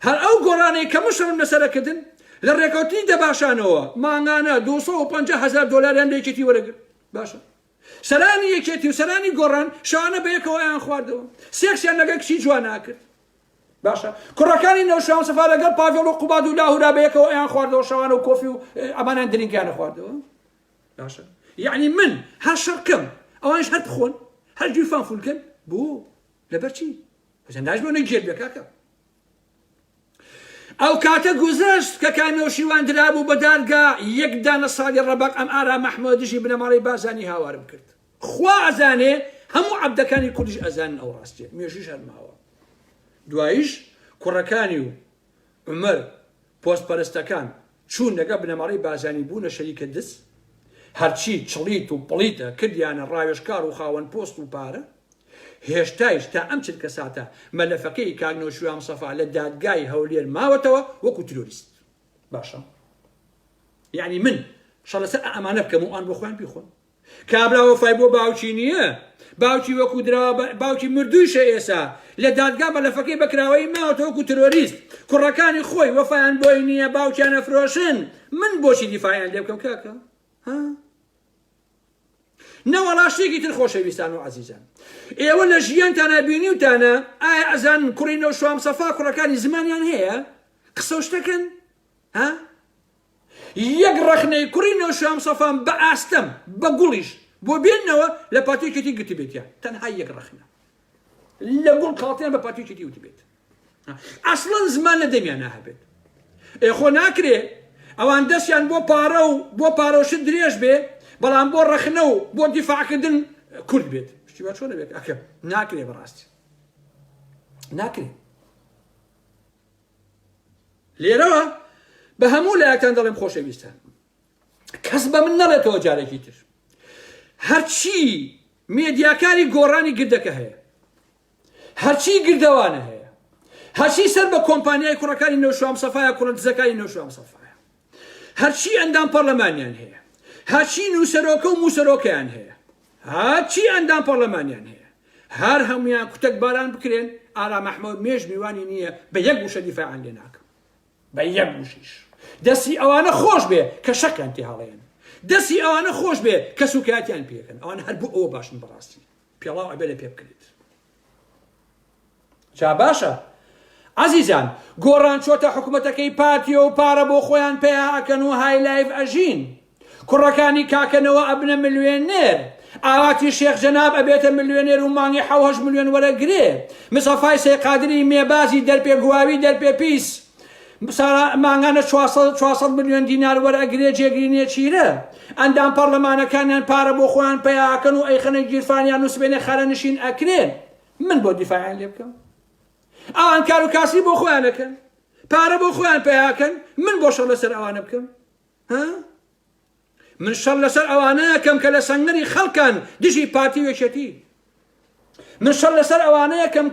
هەر ئەو گۆڕانەی کە مشڕم لەسەرەکردن لە ڕێکەوتنی دەباشانەوە مانگانە 250,000 دۆلاریان لە یەکێتی وەرەگرت باشە سەرانی یەکێتی و سەرانی گۆڕان شانە بە یەکەوە ئەیان خواردەوە سێکسیان لەگەڵ کچی جوان ناکرد باشە کوڕەکانی نەوشەوان سەفا لەگەڵ پاڤێڵ و قوباد و لاهورا بە یەکەوە ئەیان خواردەوە شەوانە و کۆفی و ئەمانیان درینگیانە خواردەوە باشە یعنی من هەر شەڕکەم ئەوانش هەر بخۆن هەر گیرفان فولکەن بوو لەبەر چی ناژبۆ نەگێر بێ کاکە ئەو کاتە گوزەشت کە کامێوشیوان درابوو بە دادگا یەک دانە ساڵی ڕەبەق ئەم ئارام محمود دژی بنەماڵی بازانی هاوارم کرد خوا ئەزانێ هەموو عەبدەکانی کوردیش ئەزانن ئەو ڕاستیە مێژویش هەرماوە دواییش کوڕەکانی و عومەر پۆستپەرستەکان چوون لەگەڵ بنەماڵی بازانی بوونە شەریکە دز هەرچی چڵیت و پڵیتە کردیانە ڕاوێژکار و خاوەن پۆست و پارە هێشتایش تا ئەم چل کەساتە مەلەفەکەی کاک نەوشیروان سەفا لە دادگای هەولێر ماوەتەوە وەکو ترۆریست باشە یعنی من شەڵ لەسەر ئەمانە بکەم و ئەوان بۆ خۆیان بیخۆن کابرا وەفای بۆ باوکی نییە باوکی وەکو درا باوکی مردوویشە ئێسا لە دادگا بەلەفەکەی بەکراوەی ماوەتە وەکو ترۆریست کوڕەکانی خۆی وەفایان بۆی نییە باوکیان ئەفرۆشن من بۆچی دیفاعیان لێ بکەم کاکە نەوەڵا شتێکی تر خۆشەویستان و عەزیزان ئێوە لە ژیانتانە بینیوتانە ئایا ئەزان کوڕینە و شوام سەفا کوڕەکانی زمانیان هەیە قسە شتەکەن یەک ڕەخنەی کوڕینە و شوام سەفان بە ئاستەم بە گوڵیش بۆ بێنەوە لە پاتێکێتی گرتی بێتیان تەنها یەک ڕەخنە لە گوڵ کاڵتیان بە پاتێکێتی وتی بێت ئەسڵەن زمان لە دەمیانە هەبێت خۆ ناکرێ ئەوان دەستیان بۆ پارۆشت درێژ بێ بەڵام بۆ ڕەخنە و بۆ دیفاعکردن کورد بێت شتی وا چۆنە بێت ئەکە ناکرێ بەڕاستی ناکرێ لێرەوە بە هەموو لایەکتان دەڵێم خۆشەویستان کەس بە من نەڵێتەوە جارێکی تر هەرچی مێدیاکاری گۆڕانی گردەکە هەیە هەرچی گردەوانە هەیە هەرچی سەر بە کۆمپانیای کوڕەکانی نەوشام سەفایە کوڕە دزەکانی نەوشام سەفایە هەرچی ئەندام پەرلەمانیان هەیە هەرچی نووسەرۆکە و مووسەرۆکەیان هەیە هەرچی ئەندام پەرلەمانیان هەیە هەر هەمویان کوتەک باران بکرێن ئارام ئەحمەد مێژ میوانی نییە بە یەک گوشە دیفاعیان لێ ناکەم بە یەک گوشیش دەستی ئەوانە خۆش بێ کە شەکیان تێ هەڵێن دەستی ئەوانە خۆش بێ کە سوکاتیان پێکەن ئەوان هەر بۆ ئەوە باشن بەڕاستی پێڵاو ئەبێ لە پێ بکرێت جا باشە عەزیزان گۆڕان چۆتە حکوومەتەکەی پارتیە و پارە بۆ خۆیان پێیا ئەکەن و های لایف ئەژین کوڕەکانی کاکەنەوە ئەبنە ملیۆنێر ئاواتی شێخ جەناب ئەبێتە ملیۆنێر و مانگی 7 ملیۆن وەرەگرێ مستەفای سەیقادری مێبازی دەرپێ گواوی دەرپێ پیس مانگانە 400 ملیۆن دینار وەرەگرێ جێگرینێ چیرە ئەندام پەرلەمانەکانیان پارە بۆ خۆیان پێیاکەن و ئەیخەنە گیرفانیان و سبێنێ خەرە نشین ئەکرێن من بۆ دیفاعیان لێ بکەم ئەوان کار و کاسی بۆ خۆیانەکەن پارە بۆ خۆیان پێیاکەن من بۆ شەڕ لەسەر ئەوانە بکەم من شەڕ لەسەر ئەوانەیەکەم کە لە سەنگەری خەڵکان دژی پارتی وێچەتی من شەڕ لەسەر ئەوانەیەکەم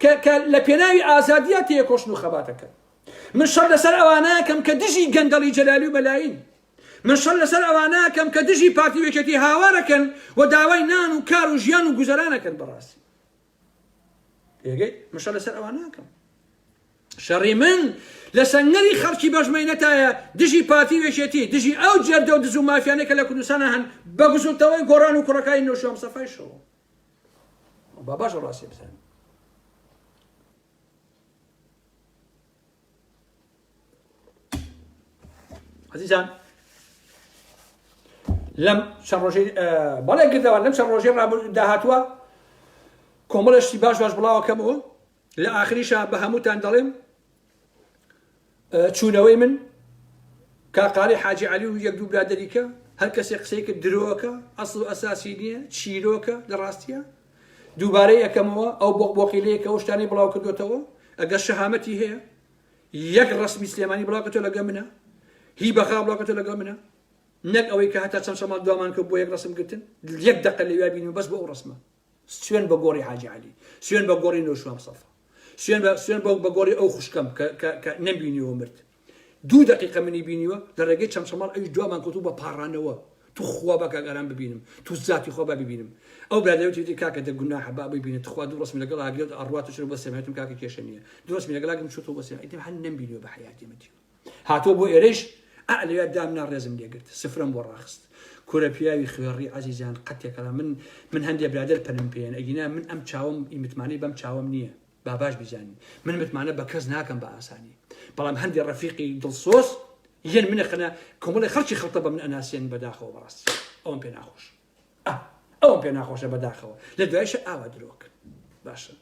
کە لە پێناوی ئازادیە تێکۆشن و خەباتەکەن من شەڕ لەسەر ئەوانەیەکەم کە دژی گەندەڵی جەلالی و مەلاین من شەڕ لەسەر ئەوانەیەکەم کە دژی پارتی وێچەتی هاوارەکەن و داوای نان و کار و ژیان و گوزەرانەکەن بەڕاستی من شەڕ لەسەر ئەوانەکەم شەڕی من لە سەنگەری خەڵکی بەژمەینەتایە دژی پارتی وێچێتی دژی ئەو جەردە و دز و مافیانێکە لە کوردستانە هەن بە گوزوتەوەی گۆڕان و کوڕەکانی نەوشام سەفایشەوە با باشە ڕاستی بزانین عەزیزان لەم چەند ڕۆژەی بەڵێ گردەوە لەم چەند ڕۆژەی داهاتووە کۆمەڵێشتی باش بڵاوەکەمەوە لە ئاخریشە بە هەمووتان دەڵێم چوونەوەی من کاقاڵی حاجی عەلی و یەک دوو برادەریکە هەر کەسێک قسەی کرد درۆکە ئەسڵ و ئەساسی نییە چیرۆکە لە ڕاستیە دووبارەی یەکەمەوە ئەو بۆقبۆقیلەیەکە ئەو شتانەی بڵاو کردوێتەوە ئەگەر شەهامەتی هەیە یەک ڕەسمی سلێمانی بڵاو کردوێت لەگەڵ منە هی بەخا بڵاو کردوێت لەگەڵ منە نەک ئەوەی کە هەتا چەند شەماڵ دوامان کرد بۆ یەک ڕەسم گرتن یەک دەقە لەوێ بینیم بەس بۆ ئەو ڕەسمە سوێن بە گۆڕی حاجی عەلی سوێن بە گۆڕی نەوشام سەفا سوێن بە گۆڕی ئەو خوشکەم کە نەمبینیوە مرد 2 دقیقە منی بینیوە لە ڕێگەی چەند شەماڵ ئەوی دوامان کردو بە پاڕانەوە تو خوا بە کاگەران ببینم تو زاتی خۆ ببینم ئەو برادەوتی کاکە دە گوناحە با ببینێت خوا دوو ڕسمی لەگەڵ هاگرێت ئەڕواتش بە سێمێتم کاکە کێشە نییە دوو ڕسمی لەگەڵاگەم چوتەوە بە سێمێت هەن نەمبینیوە بە حیاتی مەدیوە هاتۆ بۆ ئێرەش لەوێ دامنا ڕێزم لێگرت سفرم بۆ ڕاخست کورە پیاوی خوێڕی عەزیزان قەتێکەڵا من هەندێک برادەر پەنم پێیان ئەگینا من ئەم چاوم ئیمتمانی بەم چاوم نییە باباش بزانین من متمانە بە کەس ناکەم بە ئاسانی بەڵام هەندێک ڕەفیقی دڵسۆز یەن منەخەنە کۆمەڵی خەڵکی خەڵتە بە من ئەناسیێن بەداخەوە بەڕاستی ئەوم پێ ناخۆش ئەوم پێ ناخۆشە بەداخەوە لە دوایشە ئاوا درۆکن باشە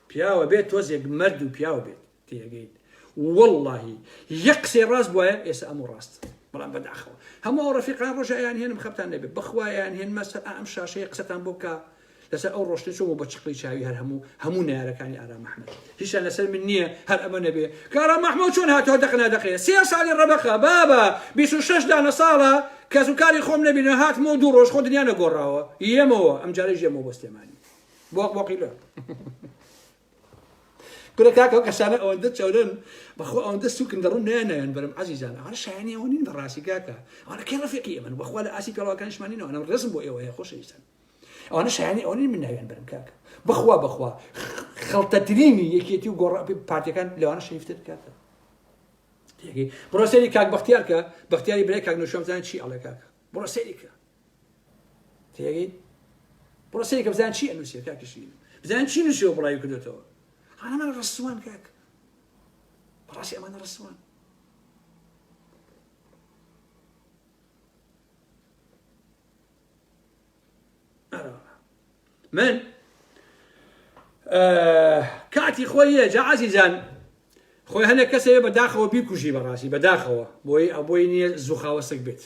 پیاوە بێت تۆزێک مەرد و پیاوە بێت تێگەیت واللهی یەک قسەی ڕاست بووە ئێستا ئەموو ڕاست بەڵام بەداخەوە هەموو ئەو ڕەفیقان ڕۆژە ئەیان هێنم خەبتان نەبێت بەخوایان هێن مەسەر ئەم شاشەیە قسەتان بۆ بکە لەسەر ئەو ڕۆشتە چۆ بە چقلی چاوی هەر هەموو نارەکانی ئارام محمد هیچیان لەسەر من نییە هەر ئەمە نەبێ کارام محمود چۆن هاتەوە دەقنا دەقەیە 3 ساڵی ڕەبەخە بابە 26 دانە ساڵە کەس و کاری خۆم نەبینە هاتمەوە 2 ڕۆژ خۆ دنیا نەگۆڕاوە یەمەوە ئەم جارە ژێمەوە بۆ سلێمانی بۆقبۆقیلە كل كاكا كسانة أو أنت تشاورن بخو أو أنت سوق ندرون نانا برم عزيزان أنا شايني أونين براسي كاكا أنا كي رفيقي من بخو لا أسي كلا كانش ماني أنا رسم بو إيوه خوش إنسان أنا شايني أونين من نايان برم كاكا بخوا خلطة تريني يكيتي وقرأ بارتي كان لو أنا شايفت كاكا تيجي بروسيلي كاك باختياري بريك كاك نشوف زين شيء على كاكا بروسيلي كا تيجي بروسيلي كا بزين شيء نسيو كاك شيء بزين شيء نسيو برايو كده تو أنا ما الرسوان كاك براسي أمان الرسوان من كاتي خويا جا عزيزان خويا هنا كسي بداخو بيكوشي براسي بداخو بوي أبوي ني زوخاوة سكبت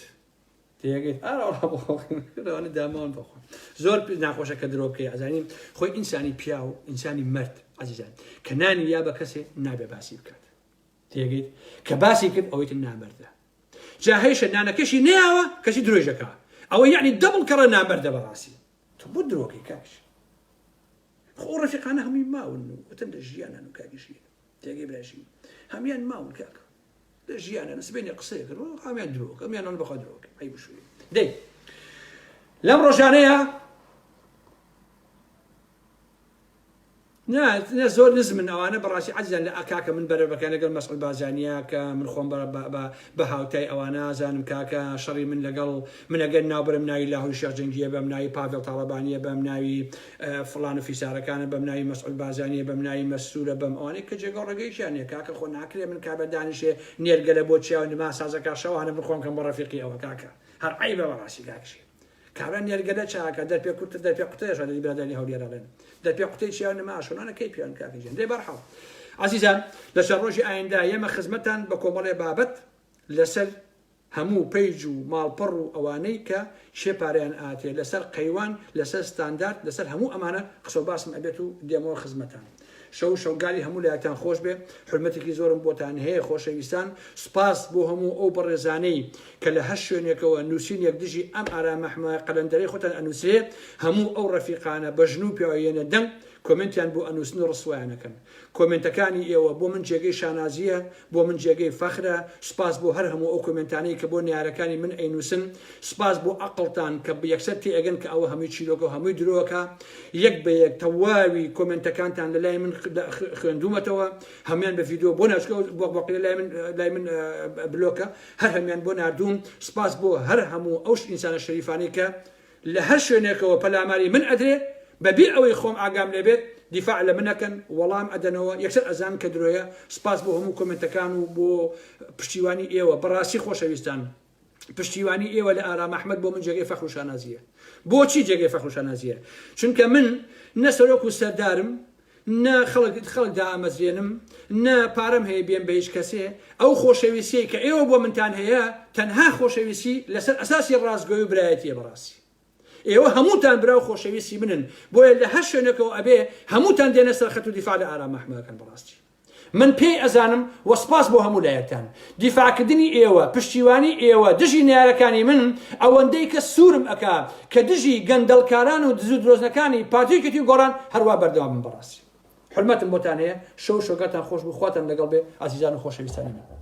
تيجي أنا دامان بخو زور ناقوشة كدروبكي عزاني خوي إنساني بياو إنساني مرد عزيزان كناني يابا كسي نابي باسي بكات تيجي كباسي كد أويت النامرده جاهيش أنا كشي نياوة كشي دروجكا أو يعني دبل كرة نامرده براسي تبود دروكي كاش خو رفيقانا هم يماون وتندجيانا انو كاكي شي تيجي بلا شي هميان ماون كاك دجيانا نسبيني قصير هميان دروك هميان انا باخذ دروك عيب شويه دي لم رجانيها ناس زول نزمن او انا براسي عجزا لاكاكا من برا كان لقل مسؤول بازانيا من خوم بهاوتي او انا زانم كاكا شري من لقل من اقل نابر مناي الله الشيخ جنجيه بمناي بافل طالبانيه بمناي فلان في ساره كان بمناي مسؤول بازانيه بمناي مسؤول بماني كجي قرقيش يعني كاكا خو ناكري من كعبه دانش نير قلبوتشا وما سازكا شو انا بخون كم رفيقي او كاكا هر عيبه براسي كاكشي كابران يرجع شاكا در بيا كنت در بيا قطيش هذا اللي بلادني هودي رالين در بيا قطيش يعني ما عشان أنا كيف يعني كافي جن ده برحب عزيزان لشروجي عين دا يما خدمتان بكمال بابت لسر همو بيجو مال برو أوانيكا شبارين آتي لسر قيوان لسر ستاندرد لسر همو أمانة خصو باسم أبيتو ديمو خدمتان شو قالي همو لاتان خوش به حرمتك زورم بوتان هي خوش ويسان سباس بو همو او برزاني كلا هشون يكو نوسين يقدجي ام ارا محما قلندري خوتان انوسي همو او رفيقانا بجنوب يعين دم كومنتيان بو انوسن رسوانا كان كومنت كاني ايوا بو من جيجي شانازيه بو من جيجي فخره سباس بو هر همو او كومنتاني كبوني عركاني من اينوسن سباس بو اقلتان كبيكسرتي اجن كاو همي تشيلوكو همي دروكا يك بيك تواوي كومنت كانتان للاي من خندومتوا هميان بفيديو بوناسكو بوقي لاي من بلوكا هر هميان بوناردوم سباس بو هر همو اوش انسان الشريفاني ك لهشنك وبلاماري من ادري ببيع او يخوم اقام لبيت دفاع لمنكن والله ادنوا يكسر ازان كدرويا سباس بو هم كومنت كانوا بو بشتيواني ايوا براسي خوشويستان بشتيواني ايوا لارام احمد بو من جاي فخر شانازيه بو چی جاي فخر شانازيه چونك من نسلوك سردارم نا خلق دا مزينم نا بارم هي بين بيش كسي او خوشويسي كايوا بو من تان هي تنها خوشويسي لسر اساسي الراس قوي برايتي براسي ايوه هموتان براو خوشويسي منن بو اللي هشنكو ابي هموتان دي نسر خطو دفاع لارام احمد كان براسي من بي ازانم وسباس بو همو لايتان دفاع كدني ايوه بشتيواني ايوه دجي نياركاني من اونديك السورم اكا كدجي قندلكاران ودزود روزنكاني باتيكتي قران هروا بردوام من براسي حرمات الموتانيه شو قاتن خوش بخواتن لقلبي عزيزان خوش بيستانين